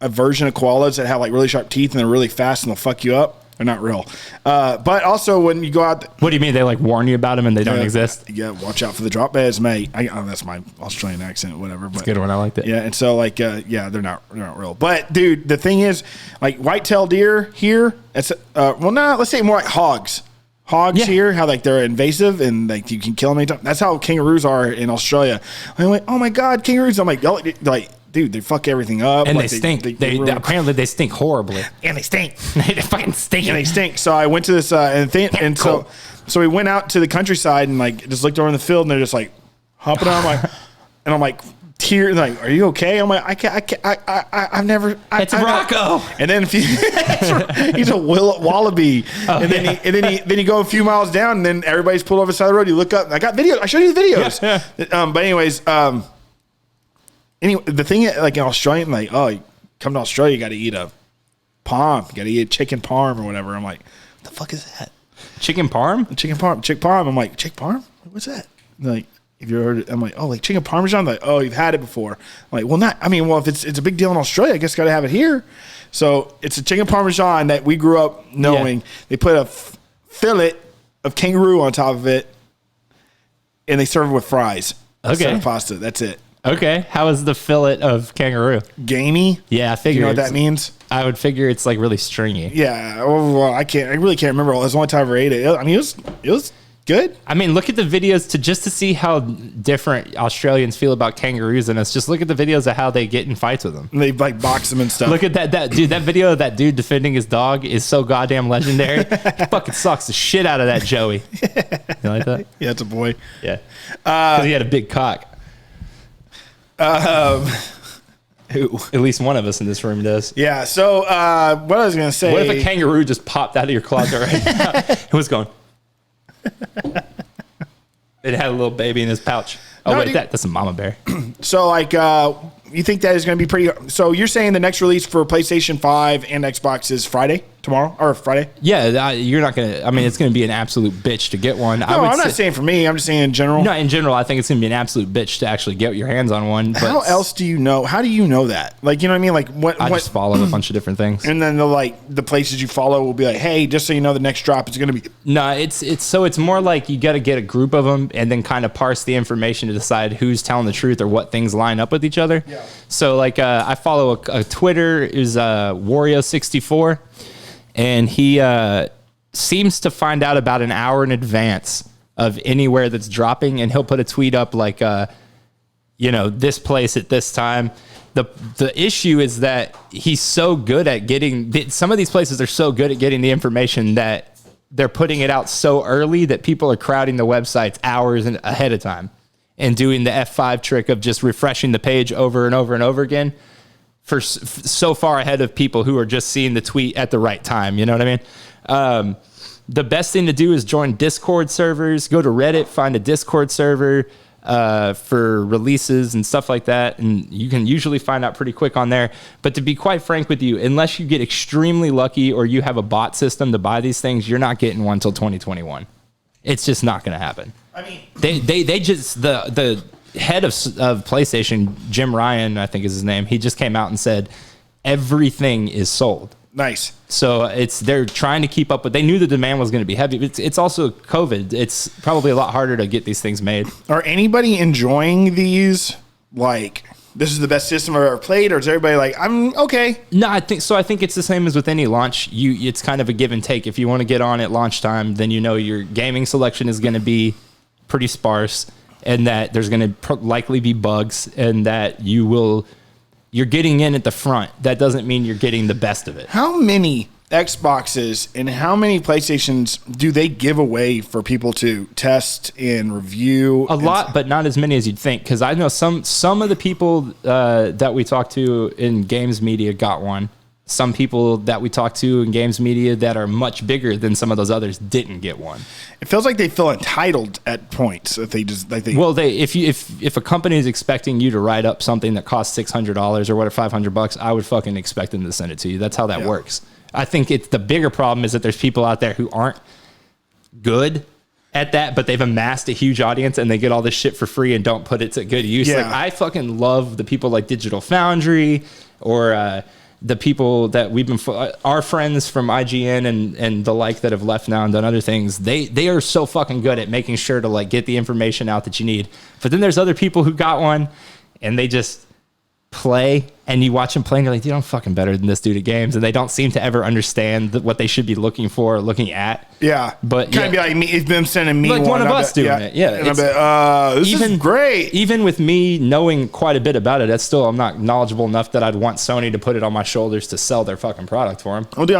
a version of koalas that have like really sharp teeth and they're really fast and they'll fuck you up. They're not real. But also when you go out... What do you mean? They like warn you about them and they don't exist? Yeah, watch out for the drop bears, mate. That's my Australian accent, whatever. But, it's a good one. I liked it. Yeah, and so like, they're not real. But dude, the thing is, like white-tailed deer here, it's let's say more like hogs. Hogs here, how like they're invasive and like you can kill them anytime. That's how kangaroos are in Australia. I'm like, oh my god, kangaroos! I'm like, dude, they fuck everything up, and like, they stink. They apparently they stink horribly, and they stink. They fucking stink, and they stink. So I went to this so we went out to the countryside and like just looked over in the field and they're just like hopping on and I'm like. Like, are you okay? I'm like, I've never. It's Rocco. And then he's a wallaby. Oh, and then you go a few miles down, and then everybody's pulled over the side of the road. You look up. And I got videos. I showed you the videos. Yeah. But anyways, anyway, the thing like in Australia, like, oh, you come to Australia, you got to eat a palm. You got to eat a chicken parm or whatever. I'm like, what the fuck is that? Chicken parm? Chicken parm. I'm like, chick parm? What's that? Like. If you heard it, I'm like, oh, like chicken parmesan. Like, oh, you've had it before. I'm like, well, not. I mean, well, if it's a big deal in Australia, I guess got to have it here. So it's a chicken parmesan that we grew up knowing. Yeah. They put a fillet of kangaroo on top of it, and they serve it with fries. Okay, instead of pasta. That's it. Okay, how is the fillet of kangaroo? Gamey. Yeah, I figure. You know what that means? I would figure it's like really stringy. Yeah. Well, I really can't remember. It was the only time I ever ate it. I mean, it was good. I mean, look at the videos to see how different Australians feel about kangaroos than us. Just look at the videos of how they get in fights with them. And they like box them and stuff. Look at that dude. That video of that dude defending his dog is so goddamn legendary. He fucking sucks the shit out of that Joey. You like that? Yeah, it's a boy. Yeah, because he had a big cock. Who? At least one of us in this room does. Yeah. So what I was gonna say. What if a kangaroo just popped out of your closet right now? It was going. It had a little baby in his pouch. Oh, no, wait, that's a mama bear. So, like, you think that is going to be pretty... So, you're saying the next release for PlayStation 5 and Xbox is tomorrow? Or Friday? Yeah, you're not going to... I mean, it's going to be an absolute bitch to get one. No, I'm not saying for me. I'm just saying in general. No, in general, I think it's going to be an absolute bitch to actually get your hands on one. But how else do you know? How do you know that? Like, you know what I mean? Like, what... I just follow a bunch of different things. And then, the places you follow will be like, hey, just so you know, the next drop is going to be... No, it's more like you got to get a group of them and then kind of parse the information to decide who's telling the truth or what things line up with each other. Yeah. So, like, I follow a Twitter is Wario.64, and he seems to find out about an hour in advance of anywhere that's dropping, and he'll put a tweet up like, this place at this time. The issue is that he's so good at getting some of these places are so good at getting the information that they're putting it out so early that people are crowding the websites hours ahead of time and doing the F5 trick of just refreshing the page over and over and over again for so far ahead of people who are just seeing the tweet at the right time. You know what I mean? The best thing to do is join Discord servers, go to Reddit, find a Discord server for releases and stuff like that. And you can usually find out pretty quick on there. But to be quite frank with you, unless you get extremely lucky or you have a bot system to buy these things, you're not getting one till 2021. It's just not going to happen. I mean, They just the head of PlayStation, Jim Ryan, I think is his name. He just came out and said everything is sold. nice. So they're trying to keep up, but they knew the demand was going to be heavy. It's also COVID. It's probably a lot harder to get these things made. Are anybody enjoying these? Like, this is the best system I've ever played, or is everybody like, I'm okay? No, I think so. I think it's the same as with any launch. It's kind of a give and take. If you want to get on at launch time, then you know your gaming selection is going to be pretty sparse, and that there's going to likely be bugs, and that you're getting in at the front. That doesn't mean you're getting the best of it. How many Xboxes and how many PlayStations do they give away for people to test and review? A lot, but not as many as you'd think. Because I know some of the people that we talked to in games media got one. Some people that we talked to in games media that are much bigger than some of those others didn't get one. It feels like they feel entitled at points if they just like they. Well, if a company is expecting you to write up something that costs $600 or whatever, $500, I would fucking expect them to send it to you. That's how that works. I think it's the bigger problem is that there's people out there who aren't good at that, but they've amassed a huge audience and they get all this shit for free and don't put it to good use. Yeah. Like, I fucking love the people like Digital Foundry or the people that we've been, our friends from IGN and the like that have left now and done other things. They are so fucking good at making sure to like get the information out that you need. But then there's other people who got one and they just play, and you watch them play and you're like, dude, I'm fucking better than this dude at games, and they don't seem to ever understand what they should be looking for or looking at. Yeah, but kind of be like me, it's them sending me like one of us doing it. Yeah, and this is great. Even with me knowing quite a bit about it, that's still, I'm not knowledgeable enough that I'd want Sony to put it on my shoulders to sell their fucking product for them. Well, dude,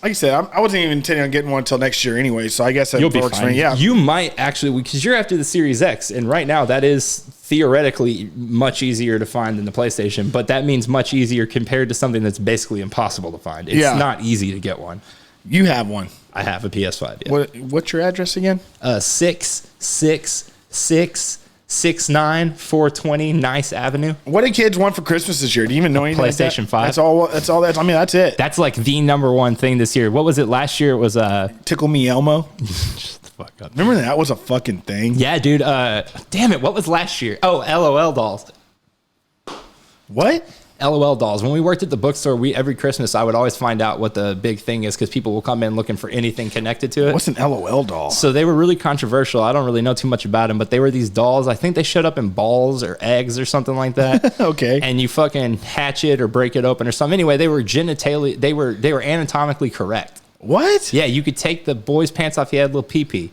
like I said, I wasn't even intending on getting one until next year anyway, so I guess that You'll be works fine. for me. Yeah, you might actually, because you're after the Series X, and right now that is theoretically much easier to find than the PlayStation, but that means much easier compared to something that's basically impossible to find. It's not easy to get one. You have one. I have a PS5. Yeah. What's your address again? 66669 420 Nice Avenue. What did kids want for Christmas this year? Do you even know anything? PlayStation 5. That's all. I mean, that's it. That's like the number one thing this year. What was it last year? It was Tickle Me Elmo. Shut the fuck up. Remember that was a fucking thing. Yeah, dude. Damn it. What was last year? Oh, LOL dolls. What? LOL dolls. When we worked at the bookstore, every Christmas I would always find out what the big thing is because people will come in looking for anything connected to it. What's an LOL doll? So they were really controversial. I don't really know too much about them, but they were these dolls. I think they showed up in balls or eggs or something like that. Okay. And you fucking hatch it or break it open or something. Anyway, they were they were anatomically correct. What? Yeah, you could take the boy's pants off. He had a little pee-pee.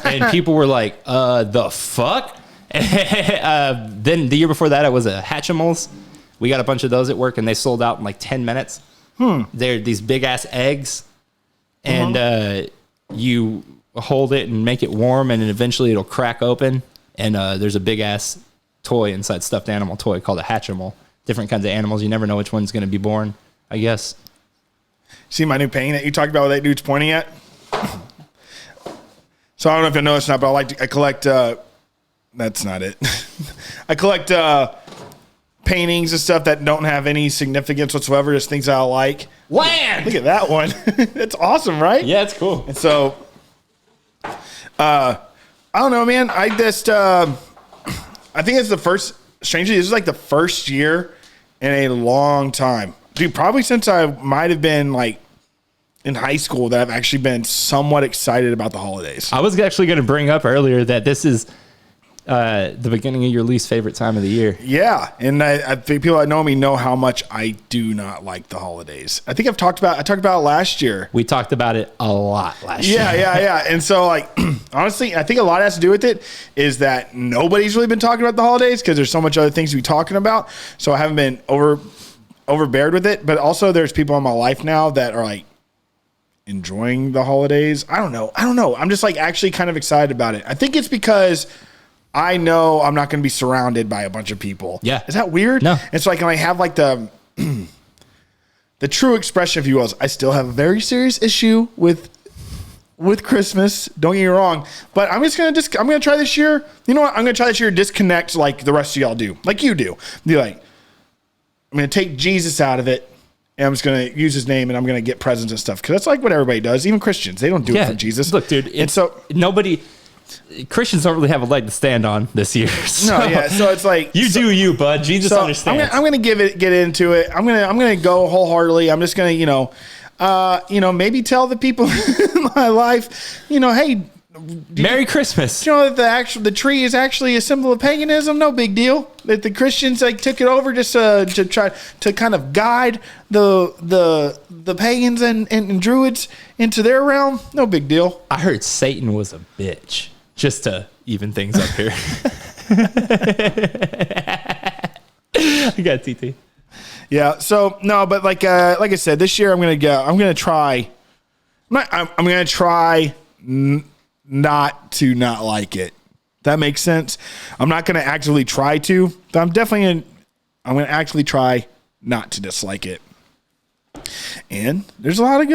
And people were like, the fuck? Then the year before that, it was a Hatchimals. We got a bunch of those at work, and they sold out in like 10 minutes. They're these big-ass eggs, and you hold it and make it warm, and then eventually it'll crack open, and there's a big-ass toy inside, stuffed animal toy called a Hatchimal. Different kinds of animals. You never know which one's going to be born, I guess. See my new painting that you talked about, what that dude's pointing at? So I don't know if you know this or not, but I collect, that's not it. I collect paintings and stuff that don't have any significance whatsoever, just things I like. Land! Look at that one. It's awesome, right? Yeah, it's cool. And so, I don't know, man. I just, I think it's strangely, this is like the first year in a long time. Dude, probably since I might have been like in high school that I've actually been somewhat excited about the holidays. I was actually going to bring up earlier that this is the beginning of your least favorite time of the year. Yeah, and I think people that know me know how much I do not like the holidays. I think I talked about it last year. We talked about it a lot last year. Yeah. And so, like, honestly, I think a lot has to do with it is that nobody's really been talking about the holidays because there's so much other things to be talking about. So I haven't been overbeared with it. But also, there's people in my life now that are like enjoying the holidays. I don't know. I'm just like actually kind of excited about it. I think it's because I know I'm not going to be surrounded by a bunch of people. Yeah. Is that weird? No. It's like, and I have like the true expression, if you will, is I still have a very serious issue with Christmas. Don't get me wrong. But I'm going to try this year. You know what? I'm going to try this year to disconnect like the rest of y'all do. Like you do. Be like, I'm going to take Jesus out of it. and I'm just going to use his name and I'm going to get presents and stuff. Because that's like what everybody does. Even Christians, they don't do it for Jesus. Look, dude, and so Christians don't really have a leg to stand on this year. So. No, yeah. So it's like do you, bud. Jesus understands. I'm gonna get into it. I'm gonna go wholeheartedly. I'm just gonna maybe tell the people in my life, hey, Merry Christmas. Do you know that the tree is actually a symbol of paganism? No big deal. That the Christians took it over just to try to kind of guide the pagans and druids into their realm. No big deal. I heard Satan was a bitch. Just to even things up here. I got TT. Yeah. So no, but like I said, this year I'm gonna try not to not like it. That makes sense. I'm not gonna actively try to, but I'm gonna actually try not to dislike it. And there's a lot of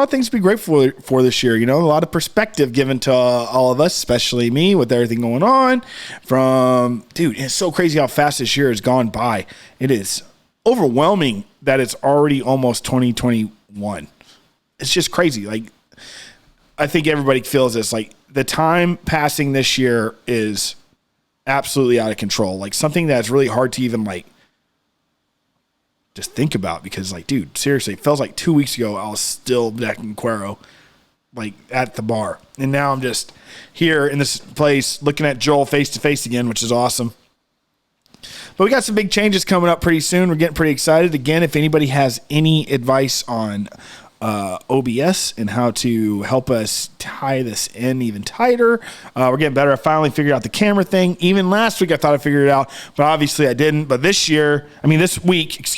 things to be grateful for this year. A lot of perspective given to all of us, especially me, with everything going on. It's so crazy how fast this year has gone by. It is overwhelming that it's already almost 2021. It's just crazy. Like, I think everybody feels this. Like, the time passing this year is absolutely out of control. Like, something that's really hard to even just think about, because dude, seriously, it feels like 2 weeks ago I was still decking Cuero at the bar, and now I'm just here in this place looking at Joel face to face again, which is awesome. But we got some big changes coming up pretty soon. We're getting pretty excited. Again, if anybody has any advice on OBS and how to help us tie this in even tighter. We're getting better. I finally figured out the camera thing. Even last week I thought I figured it out, but obviously I didn't. But this week,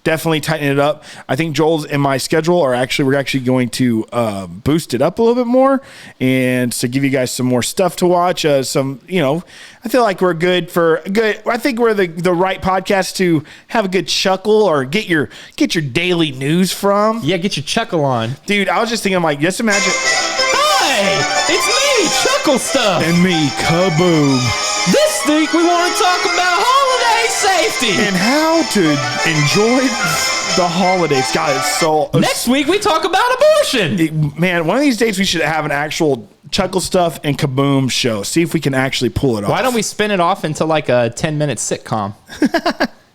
definitely tighten it up. I think Joel's in my schedule we're actually going to boost it up a little bit more, and to give you guys some more stuff to watch. I feel like we're I think we're the right podcast to have a good chuckle or get your daily news from. Yeah, get your chuckle on. Dude, I was just thinking, just imagine. Hey, it's me, Chuckle Stuff. And me, Kaboom. This week we want to talk about holiday safety. And how to enjoy the holidays. God, it's so... Next week we talk about abortion. Man, one of these days we should have an actual Chuckle Stuff and Kaboom show. See if we can actually pull it off. Why don't we spin it off into a 10-minute sitcom?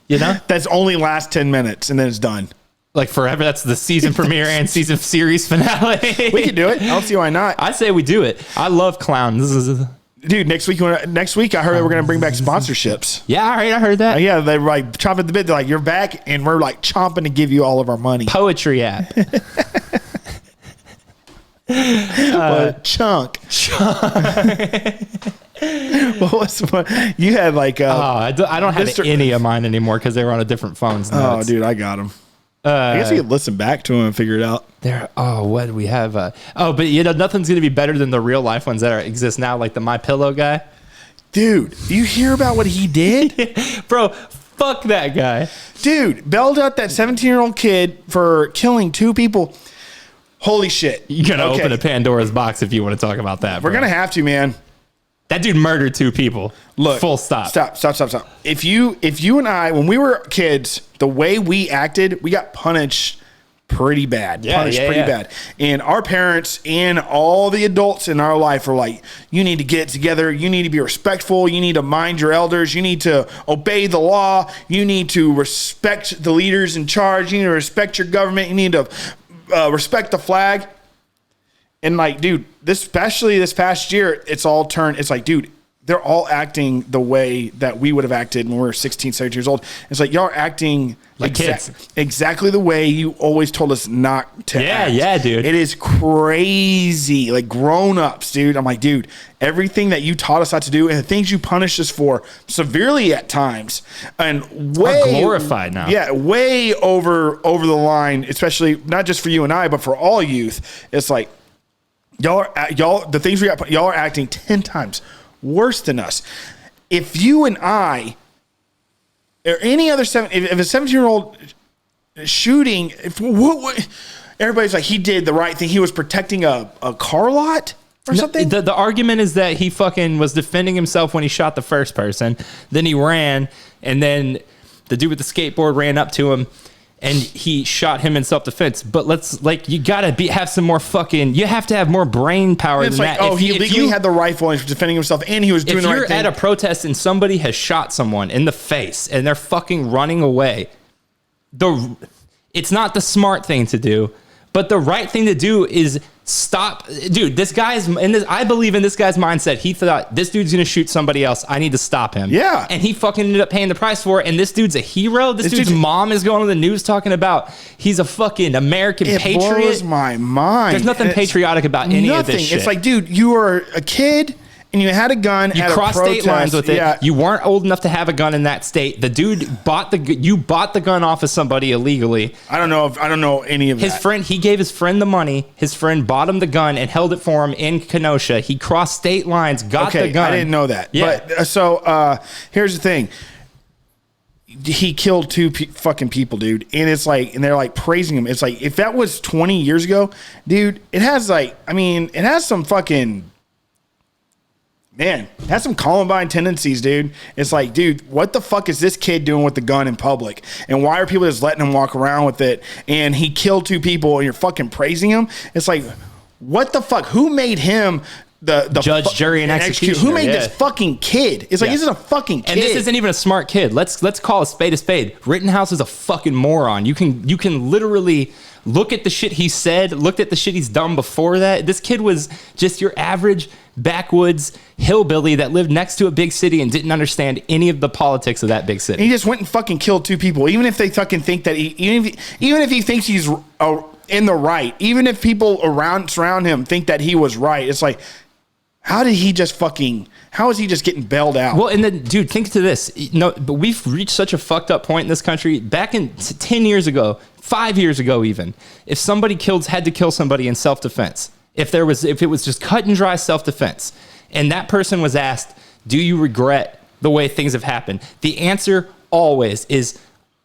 That's only last 10 minutes and then it's done. Like forever. That's the season premiere and season series finale. We can do it. I don't see why not. I say we do it. I love clowns. Dude, next week I heard we're going to bring back sponsorships. Yeah, all right, I heard that. Yeah, they're chomping at the bit. They're like, you're back, and we're chomping to give you all of our money. Poetry app. Chunk. What was one? You had I don't have any of mine anymore because they were on a different phones. Oh, dude, I got them. I guess you could listen back to them and figure it out. What do we have? But nothing's going to be better than the real life ones that exist now, like the My Pillow guy. Dude, do you hear about what he did? Bro, fuck that guy. Dude, bailed out that 17-year-old kid for killing 2 people. Holy shit. You're going to open a Pandora's box if you want to talk about that, bro. We're going to have to, man. That dude murdered 2 people. Look, full stop. Stop. If you and I, when we were kids, the way we acted, we got punished pretty bad. Bad. And our parents and all the adults in our life are like, you need to get together. You need to be respectful. You need to mind your elders. You need to obey the law. You need to respect the leaders in charge. You need to respect your government. You need to respect the flag. And dude, especially this past year, it's all turned. It's dude, they're all acting the way that we would have acted when we were 16, 17 years old. It's y'all are acting like kids. Exactly the way you always told us not to act. Yeah, dude. It is crazy. Grown-ups, dude. I'm dude, everything that you taught us not to do and the things you punished us for severely at times and way are glorified now. Yeah, way over the line, especially not just for you and I, but for all youth. It's the things y'all are acting 10 times worse than us. If you and I, or any other if a 17-year-old shooting, everybody's he did the right thing. He was protecting a car lot or something. The argument is that he fucking was defending himself when he shot the first person. Then he ran, and then the dude with the skateboard ran up to him and he shot him in self-defense. But let's you gotta have some more fucking. You have to have more brain power It's than like, that. oh, he legally had the rifle and he was defending himself, and he was doing the right thing. If you're at a protest and somebody has shot someone in the face and they're fucking running away, it's not the smart thing to do, but the right thing to do is stop. Dude, this guy's I believe in this guy's mindset. He thought, this dude's gonna shoot somebody else, I need to stop him. Yeah. And he fucking ended up paying the price for it. And this dude's a hero. This dude's mom is going on the news talking about he's a fucking American patriot. It blows my mind. There's nothing patriotic about any of this shit. It's like, dude, you were a kid and you had a gun at a protest. You crossed state lines with it. Yeah. You weren't old enough to have a gun in that state. The dude bought the gun off of somebody illegally. I don't know any of that. He gave his friend the money. His friend bought him the gun and held it for him in Kenosha. He crossed state lines, got the gun. I didn't know that. Yeah. But so here's the thing. He killed two fucking people, dude. And it's like, and they're like praising him. It's like, if that was 20 years ago, dude, it has some fucking, man, it has some Columbine tendencies, dude. It's like, dude, what the fuck is this kid doing with the gun in public? And why are people just letting him walk around with it? And he killed two people and you're fucking praising him? It's like, what the fuck? Who made him the judge, jury, and executioner? Who made this fucking kid? It's like, this is a fucking kid. And this isn't even a smart kid. Let's call a spade a spade. Rittenhouse is a fucking moron. You can literally look at the shit he said, looked at the shit he's done before that. This kid was just your average backwoods hillbilly that lived next to a big city and didn't understand any of the politics of that big city. And he just went and fucking killed two people. Even if they fucking think that even if he thinks he's in the right, even if people surround him think that he was right, it's like, how is he just getting bailed out? Well, and then, dude, think to this. But we've reached such a fucked up point in this country. Back in 10 years ago, 5 years ago even, if somebody had to kill somebody in self-defense, if it was just cut and dry self-defense, and that person was asked, do you regret the way things have happened? The answer always is,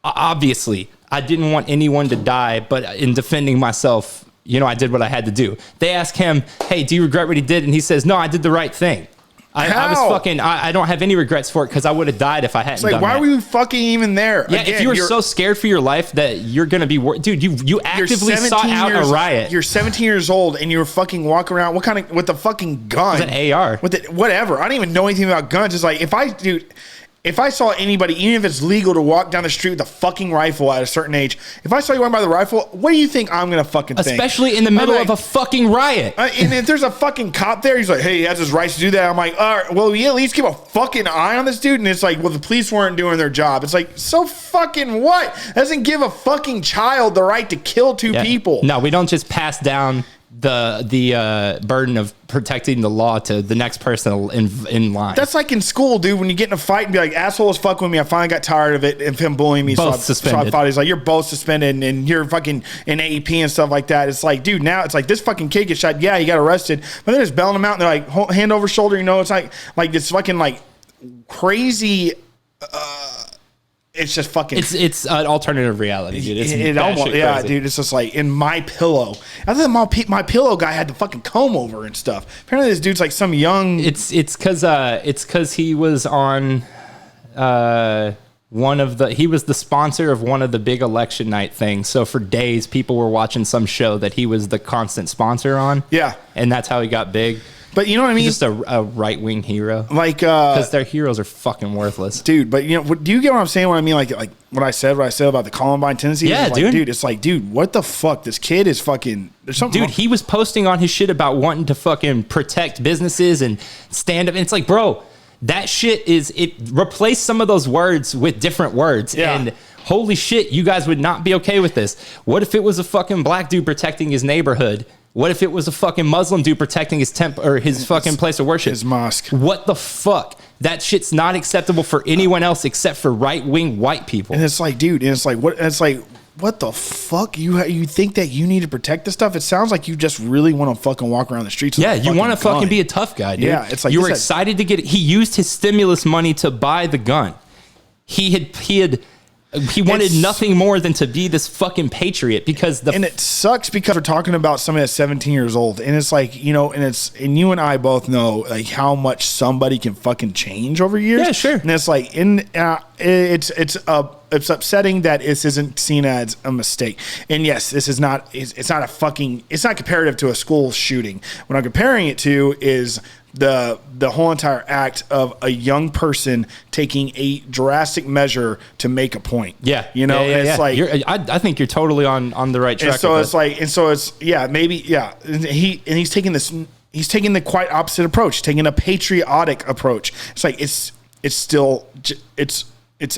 obviously, I didn't want anyone to die, but in defending myself, I did what I had to do. They ask him, hey, do you regret what he did? And he says, no, I did the right thing. I don't have any regrets for it because I would have died if I hadn't done that. Why were you fucking even there? Yeah, if you were so scared for your life that you're going to be... Dude, you actively sought out a riot. You're 17 years old and you're fucking walking around with a fucking gun. It's an AR. Whatever. I don't even know anything about guns. It's like, if I saw anybody, even if it's legal to walk down the street with a fucking rifle at a certain age, if I saw you walking by the rifle, what do you think I'm going to fucking think? Especially in the middle of a fucking riot. And if there's a fucking cop there, he's like, hey, he has his rights to do that. I'm like, all right, well, you at least keep a fucking eye on this dude. And it's like, well, the police weren't doing their job. It's like, so fucking what? Doesn't give a fucking child the right to kill two people. No, we don't just pass down the burden of protecting the law to the next person in line. That's like in school, dude, when you get in a fight and be like, asshole is fucking with me. I finally got tired of it, of him bullying me. Both suspended. So I thought he's like, you're both suspended and you're fucking in AEP and stuff like that. It's like, dude, now it's like this fucking kid gets shot. Yeah, he got arrested, but they're just bailing him out and they're like hand over shoulder. It's like this fucking like crazy. It's just fucking. It's an alternative reality, dude. It almost, yeah, dude. It's just like in My Pillow. I thought My Pillow guy had the fucking comb over and stuff. Apparently, this dude's like some young. It's because he was on he was the sponsor of one of the big election night things. So for days, people were watching some show that he was the constant sponsor on. Yeah, and that's how he got big. But you know what I mean? He's just a right-wing hero. Like, because their heroes are fucking worthless. Dude, but do you get what I'm saying when I mean like what I said about the Columbine tendencies? Yeah, dude. It's like, dude, what the fuck? This kid is fucking, there's something Dude, he was posting on his shit about wanting to fucking protect businesses and stand up. And it's like, bro, that shit replace some of those words with different words. Yeah. And holy shit, you guys would not be okay with this. What if it was a fucking black dude protecting his neighborhood? What if it was a fucking Muslim dude protecting his his fucking place of worship? His mosque. What the fuck? That shit's not acceptable for anyone else except for right-wing white people. And it's like, dude, what the fuck? You think that you need to protect this stuff? It sounds like you just really want to fucking walk around the streets with you want to fucking be a tough guy, dude. Yeah, it's like you were excited to get it. He used his stimulus money to buy the gun. He wanted nothing more than to be this fucking patriot because and it sucks because we're talking about somebody that's 17 years old and it's like, and you and I both know like how much somebody can fucking change over years. Yeah, sure. And it's like upsetting that this isn't seen as a mistake. And yes, this is not. It's not a fucking. It's not comparative to a school shooting. What I'm comparing it to is the whole entire act of a young person taking a drastic measure to make a point. Yeah, it's like I think you're totally on the right track. And so it's he's taking this. He's taking the quite opposite approach, taking a patriotic approach. It's like it's still it's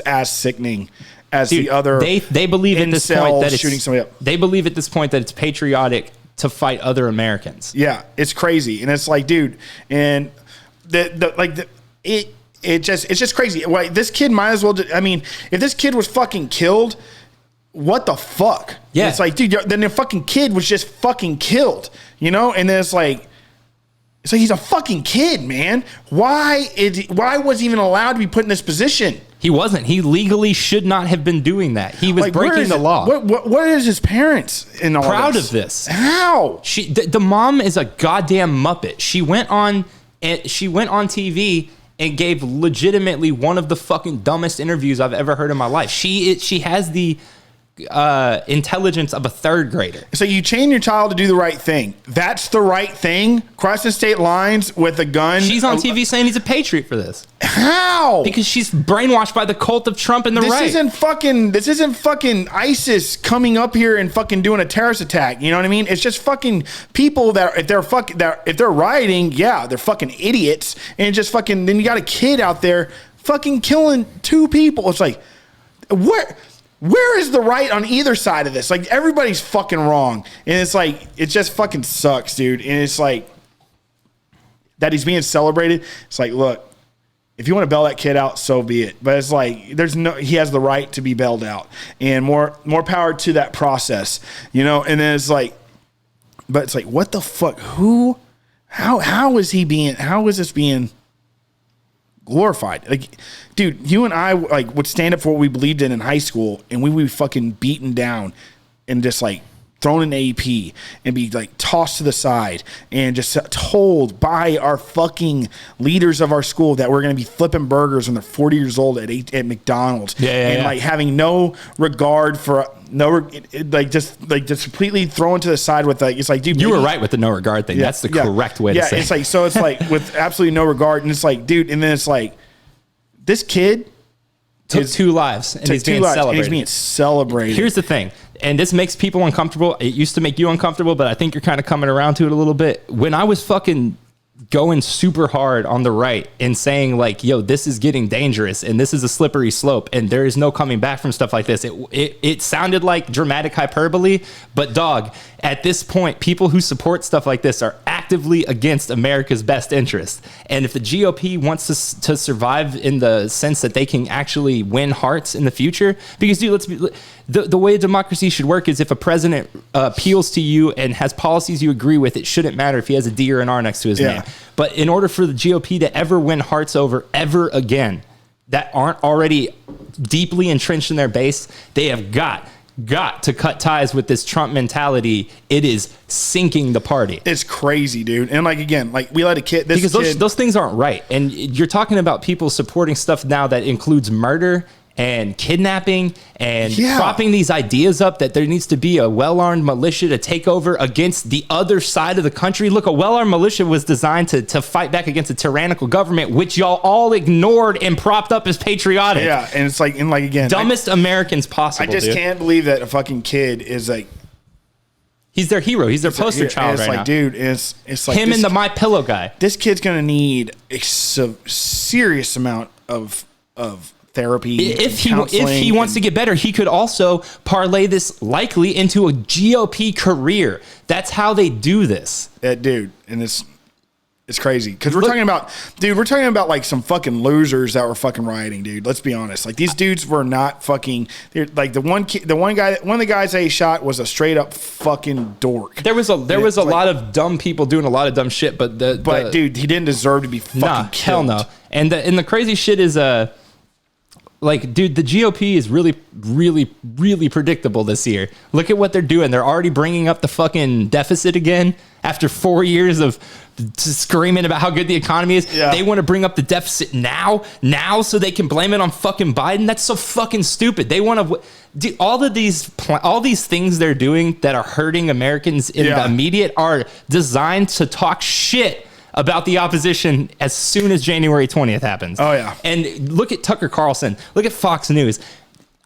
as sickening as the other. They believe at this point that it's shooting somebody up. They believe at this point that it's patriotic to fight other Americans. Yeah, it's crazy, and it's like, dude, and it's just crazy. Like, this kid might as well. I mean, if this kid was fucking killed, what the fuck? Yeah, it's like, dude, then the fucking kid was just fucking killed, and then it's like he's a fucking kid, man. Why was he even allowed to be put in this position? He wasn't. He legally should not have been doing that. He was breaking the law. What is his parents in all proud this? of this? How? The mom is a goddamn muppet. She went on TV and gave legitimately one of the fucking dumbest interviews I've ever heard in my life. She has the intelligence of a third grader. So you train your child to do the right thing. That's the right thing. Crossing state lines with a gun. She's on TV saying he's a patriot for this. How? Because she's brainwashed by the cult of Trump and the right. This isn't fucking ISIS coming up here and fucking doing a terrorist attack. You know what I mean? It's just fucking people that if they're rioting, yeah, they're fucking idiots. And just fucking then you got a kid out there fucking killing 2 people. It's like, where is the right on either side of this? Like, everybody's fucking wrong. And it's like, it just fucking sucks, dude. And it's like, that he's being celebrated. It's like, look, if you want to bail that kid out, so be it. But it's like, he has the right to be bailed out. And more power to that process, And then it's like, but it's like, what the fuck? How is this being glorified? Like, dude, you and I would stand up for what we believed in high school, and we would be fucking beaten down and just like thrown in AEP and be like tossed to the side and just told by our fucking leaders of our school that we're going to be flipping burgers when they're 40 years old at McDonald's. Like having no regard for just completely thrown to the side with it's like, dude, you were right with the no regard thing. That's the correct way to say it. It's like with absolutely no regard. And it's like, dude, and then it's like, this kid took 2 lives and he's being celebrated. And he's being celebrated. Here's the thing, and this makes people uncomfortable. It used to make you uncomfortable, but I think you're kind of coming around to it a little bit. When I was fucking going super hard on the right and saying like, yo, this is getting dangerous and this is a slippery slope and there is no coming back from stuff like this, it sounded like dramatic hyperbole, but dog, at this point, people who support stuff like this are actively against America's best interest. And if the GOP wants to survive in the sense that they can actually win hearts in the future, because dude, the way democracy should work is if a president appeals to you and has policies you agree with, it shouldn't matter if he has a D or an R next to his name. But in order for the GOP to ever win hearts over ever again that aren't already deeply entrenched in their base, they have got to cut ties with this Trump mentality. It is sinking the party. It's crazy, dude. And like, again, like we let a kid, because those things aren't right. And you're talking about people supporting stuff now that includes murder and kidnapping and propping these ideas up that there needs to be a well-armed militia to take over against the other side of the country. Look, a well-armed militia was designed to fight back against a tyrannical government, which y'all all ignored and propped up as patriotic. Yeah, and it's like, again, dumbest Americans possible. I just can't believe that a fucking kid is like, he's their hero. He's their poster child right now. Dude, it's like him and the My Pillow guy. This kid's gonna need a serious amount of therapy. If he wants to get better, he could also parlay this likely into a GOP career. That's how they do this, dude. And it's crazy because we're talking about like some fucking losers that were fucking rioting, dude. Let's be honest. Like, these dudes were not fucking. Like one of the guys they shot was a straight up fucking dork. There was a lot of dumb people doing a lot of dumb shit, but dude, he didn't deserve to be fucking killed. Hell no. And the crazy shit is Like, dude, the GOP is really, really, really predictable this year. Look at what they're doing. They're already bringing up the fucking deficit again after 4 years of screaming about how good the economy is. Yeah. They want to bring up the deficit now so they can blame it on fucking Biden. That's so fucking stupid. They want to do all these things they're doing that are hurting Americans in the immediate are designed to talk shit about the opposition as soon as January 20th happens. Oh, yeah. And look at Tucker Carlson. Look at Fox News.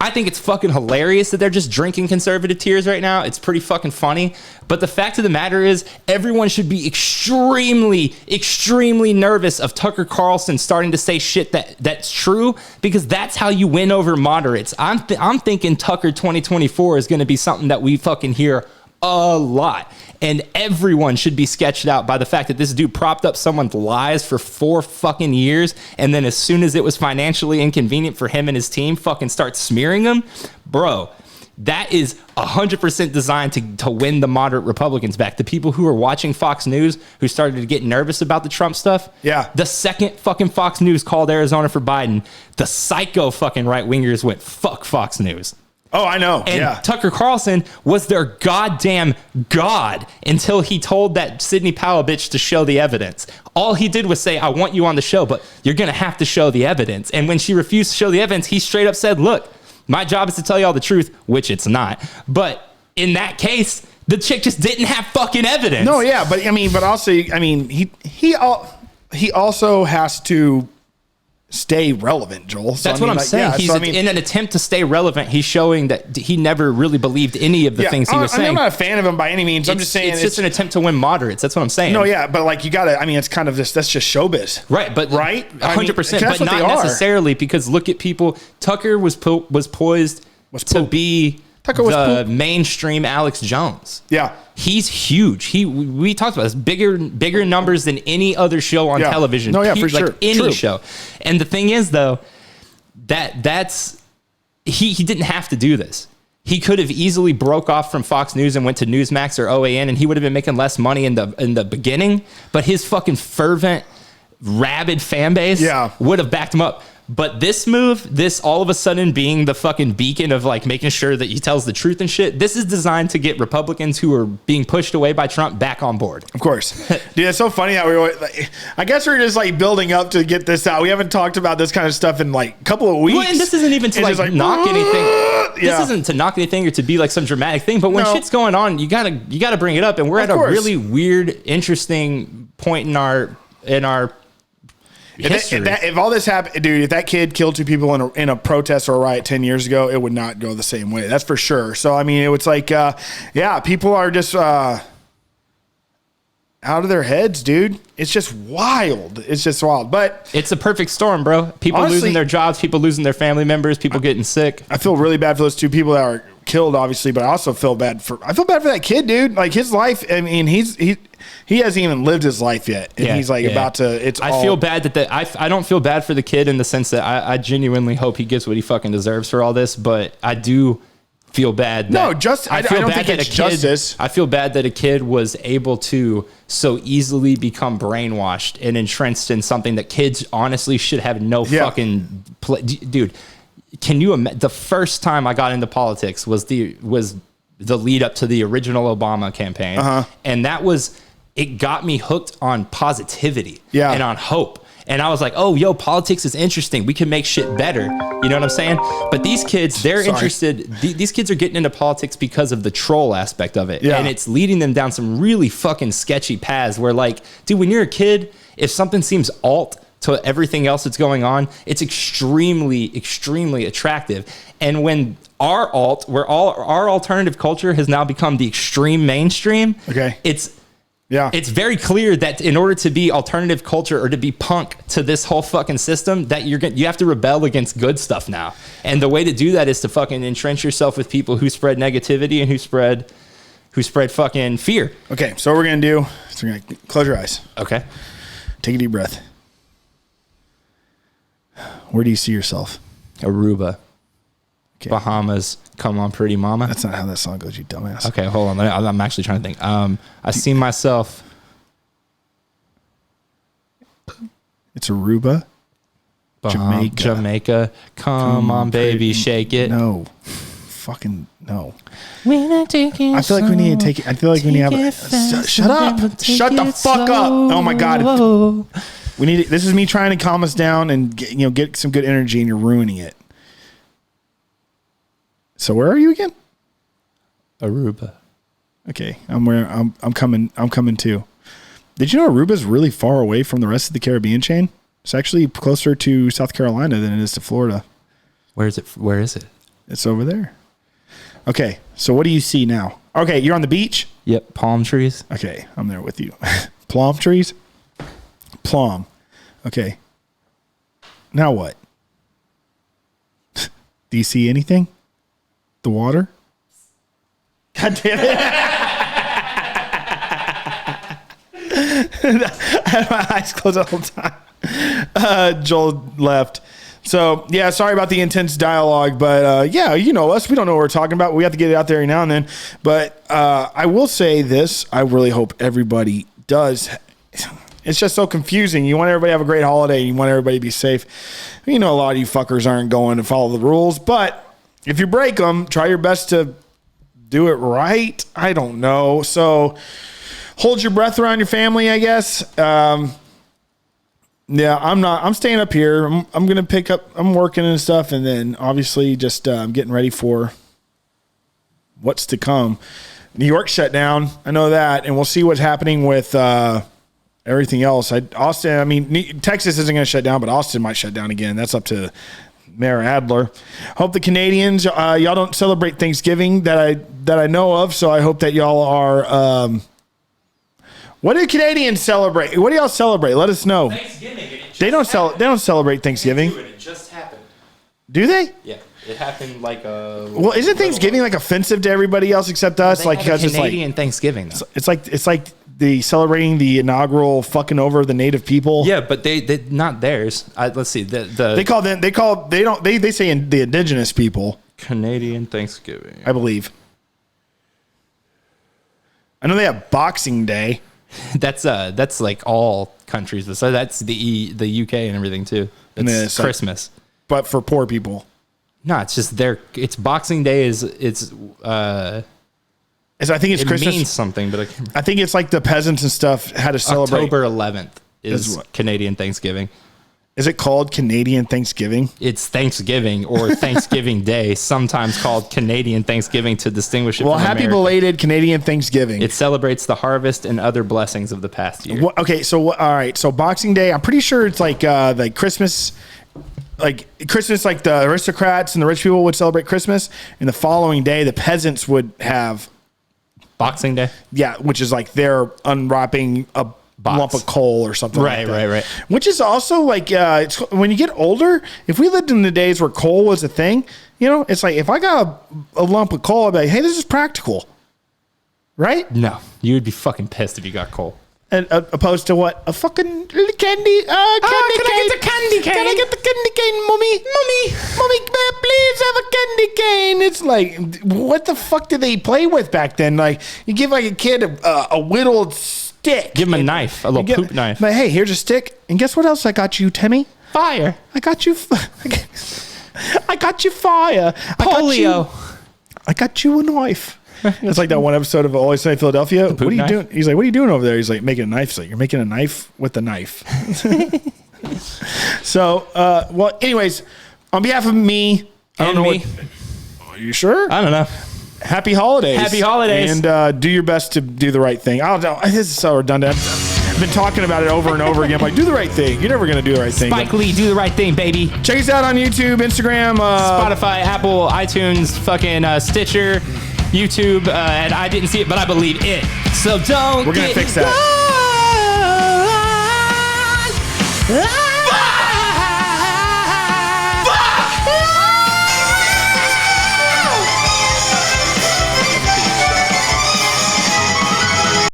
I think it's fucking hilarious that they're just drinking conservative tears right now. It's pretty fucking funny. But the fact of the matter is, everyone should be extremely, extremely nervous of Tucker Carlson starting to say shit that's true, because that's how you win over moderates. I'm thinking Tucker 2024 is going to be something that we fucking hear a lot. And everyone should be sketched out by the fact that this dude propped up someone's lies for 4 fucking years. And then as soon as it was financially inconvenient for him and his team, fucking start smearing them. Bro, that is 100% designed to win the moderate Republicans back. The people who are watching Fox News, who started to get nervous about the Trump stuff. Yeah. The second fucking Fox News called Arizona for Biden, the psycho fucking right wingers went, fuck Fox News. Oh, I know. And Tucker Carlson was their goddamn god until he told that Sidney Powell bitch to show the evidence. All he did was say, I want you on the show, but you're going to have to show the evidence. And when she refused to show the evidence, he straight up said, look, my job is to tell you all the truth, which it's not. But in that case, the chick just didn't have fucking evidence. No, yeah, but also, he also has to stay relevant, Joel. So, That's what I'm saying. He's in an attempt to stay relevant. He's showing that he never really believed any of the things he was saying. I'm not a fan of him by any means. I'm just saying it's just an attempt to win moderates. That's what I'm saying. No, yeah, but like you gotta. I mean, it's kind of this. That's just showbiz, right? But 100%, but not necessarily, because look at people. Tucker was poised to be the mainstream Alex Jones. Yeah. He's huge. We talked about this. Bigger numbers than any other show on television. No, yeah, for sure. Like any show. And the thing is, though, that's he didn't have to do this. He could have easily broke off from Fox News and went to Newsmax or OAN, and he would have been making less money in the beginning. But his fucking fervent, rabid fan base would have backed him up. But this move, this all of a sudden being the fucking beacon of like making sure that he tells the truth and shit, this is designed to get Republicans who are being pushed away by Trump back on board. Of course. Dude, it's so funny how I guess we're just like building up to get this out. We haven't talked about this kind of stuff in like a couple of weeks. Well, and this isn't even to like knock anything. This isn't to knock anything or to be like some dramatic thing. But when shit's going on, you gotta bring it up. And we're at a really weird, interesting point in our If all this happened, dude, if that kid killed 2 people in a protest or a riot 10 years ago, it would not go the same way. That's for sure. So, I mean, it was like, people are just out of their heads, dude. It's just wild. It's just wild. But it's a perfect storm, bro. People honestly, losing their jobs, people losing their family members, people getting sick. I feel really bad for those 2 people that are killed, obviously, but I also feel bad for that kid, dude. Like his life, I mean, he hasn't even lived his life yet, and he's like about to. I feel bad that I don't feel bad for the kid in the sense that I genuinely hope he gets what he fucking deserves for all this, but I do feel bad. I don't think it's justice. I feel bad that a kid was able to so easily become brainwashed and entrenched in something that kids honestly should have no fucking play. Dude, can you imagine? The first time I got into politics was the lead up to the original Obama campaign, and that was. It got me hooked on positivity and on hope. And I was like, oh, yo, politics is interesting. We can make shit better. You know what I'm saying? But these kids, they're interested. These kids are getting into politics because of the troll aspect of it. Yeah. And it's leading them down some really fucking sketchy paths where, like, dude, when you're a kid, if something seems alt to everything else that's going on, it's extremely, extremely attractive. And when our alternative culture has now become the extreme mainstream, it's very clear that in order to be alternative culture or to be punk to this whole fucking system, that you have to rebel against good stuff now. And the way to do that is to fucking entrench yourself with people who spread negativity and who spread fucking fear. Okay, so what we're going to do is we're going to close your eyes. Okay. Take a deep breath. Where do you see yourself? Aruba. Okay. Bahamas. Come on, pretty mama. That's not how that song goes, you dumbass. Okay, hold on. I'm actually trying to think. I see myself. It's Aruba. Jamaica. Come on, baby, shake it. No. Fucking no. We're not taking I feel like we need to take it. I feel like we need to have shut up. Shut the fuck up. Oh my God. We need this is me trying to calm us down and get some good energy, and you're ruining it. So where are you again? Aruba. Okay. I'm coming too. Did you know Aruba's really far away from the rest of the Caribbean chain? It's actually closer to South Carolina than it is to Florida. Where is it? It's over there. Okay. So what do you see now? Okay. You're on the beach? Yep. Palm trees. Okay. I'm there with you. Plum trees? Plum. Okay. Now what? Do you see anything? The water? God damn it. I had my eyes closed the whole time. Joel left. So, yeah, sorry about the intense dialogue, but yeah, you know us. We don't know what we're talking about. We have to get it out there every now and then. But I will say this. I really hope everybody does. It's just so confusing. You want everybody to have a great holiday. You want everybody to be safe. You know, a lot of you fuckers aren't going to follow the rules. But if you break them, try your best to do it right. I don't know. So hold your breath around your family, I guess. Yeah, I'm staying up here. I'm going to pick up, I'm working and stuff. And then obviously just getting ready for what's to come. New York shut down. I know that. And we'll see what's happening with everything else. Texas isn't going to shut down, but Austin might shut down again. That's up to Mayor Adler. Hope the Canadians, y'all don't celebrate Thanksgiving that I know of. So I hope that y'all are, what do Canadians celebrate? What do y'all celebrate? Let us know. Thanksgiving. They don't celebrate Thanksgiving. It just happened. Do they? Yeah, it happened like a. Well, isn't Thanksgiving like offensive to everybody else except us? They Like have a because Canadian Thanksgiving. Though. it's like the celebrating the inaugural fucking over of the native people. Yeah, but they not theirs. Let's see. They say the indigenous people. Canadian Thanksgiving. I believe. I know they have Boxing Day. That's like all countries. So that's the UK and everything too. It's Christmas, but for poor people. No, it's just it's Boxing Day. I think it's Christmas. It means something, but I think it's like the peasants and stuff had to celebrate. October 11th is Canadian Thanksgiving. Is it called Canadian Thanksgiving? It's Thanksgiving or Thanksgiving Day, sometimes called Canadian Thanksgiving to distinguish it from happy American. Belated Canadian Thanksgiving. It celebrates the harvest and other blessings of the past year. Okay, so all right, so Boxing Day, I'm pretty sure it's like Christmas, like the aristocrats and the rich people would celebrate Christmas, and the following day the peasants would have Boxing Day. Yeah, which is like they're unwrapping a lump of coal or something like that. Right. Which is also like, it's, when you get older, if we lived in the days where coal was a thing, it's like if I got a lump of coal, I'd be like, hey, this is practical. Right? No, you would be fucking pissed if you got coal. And opposed to what? A fucking little candy cane. Can I get the candy cane? Can I get the candy cane, mommy, please have a candy cane. It's like, what the fuck did they play with back then? Like, you give like a kid a whittled stick. Give him a knife, a little poop knife. Like, hey, here's a stick. And guess what else I got you, Timmy? Fire. I got you. I got you fire. Polio. I got you a knife. It's like that one episode of Always Sunny in Philadelphia. What are you doing? He's like, what are you doing over there? He's like, making a knife. He's like, you're making a knife with a knife. So, well, anyways, on behalf of me, I don't know. Are you sure? I don't know. Happy holidays. Happy holidays. And do your best to do the right thing. I don't know. This is so redundant. I've been talking about it over and over again. I'm like, do the right thing. You're never going to do the right thing. Spike Lee, do the right thing, baby. Check us out on YouTube, Instagram, Spotify, Apple, iTunes, fucking Stitcher, YouTube, and I didn't see it, but I believe it. So don't. We're going to fix that.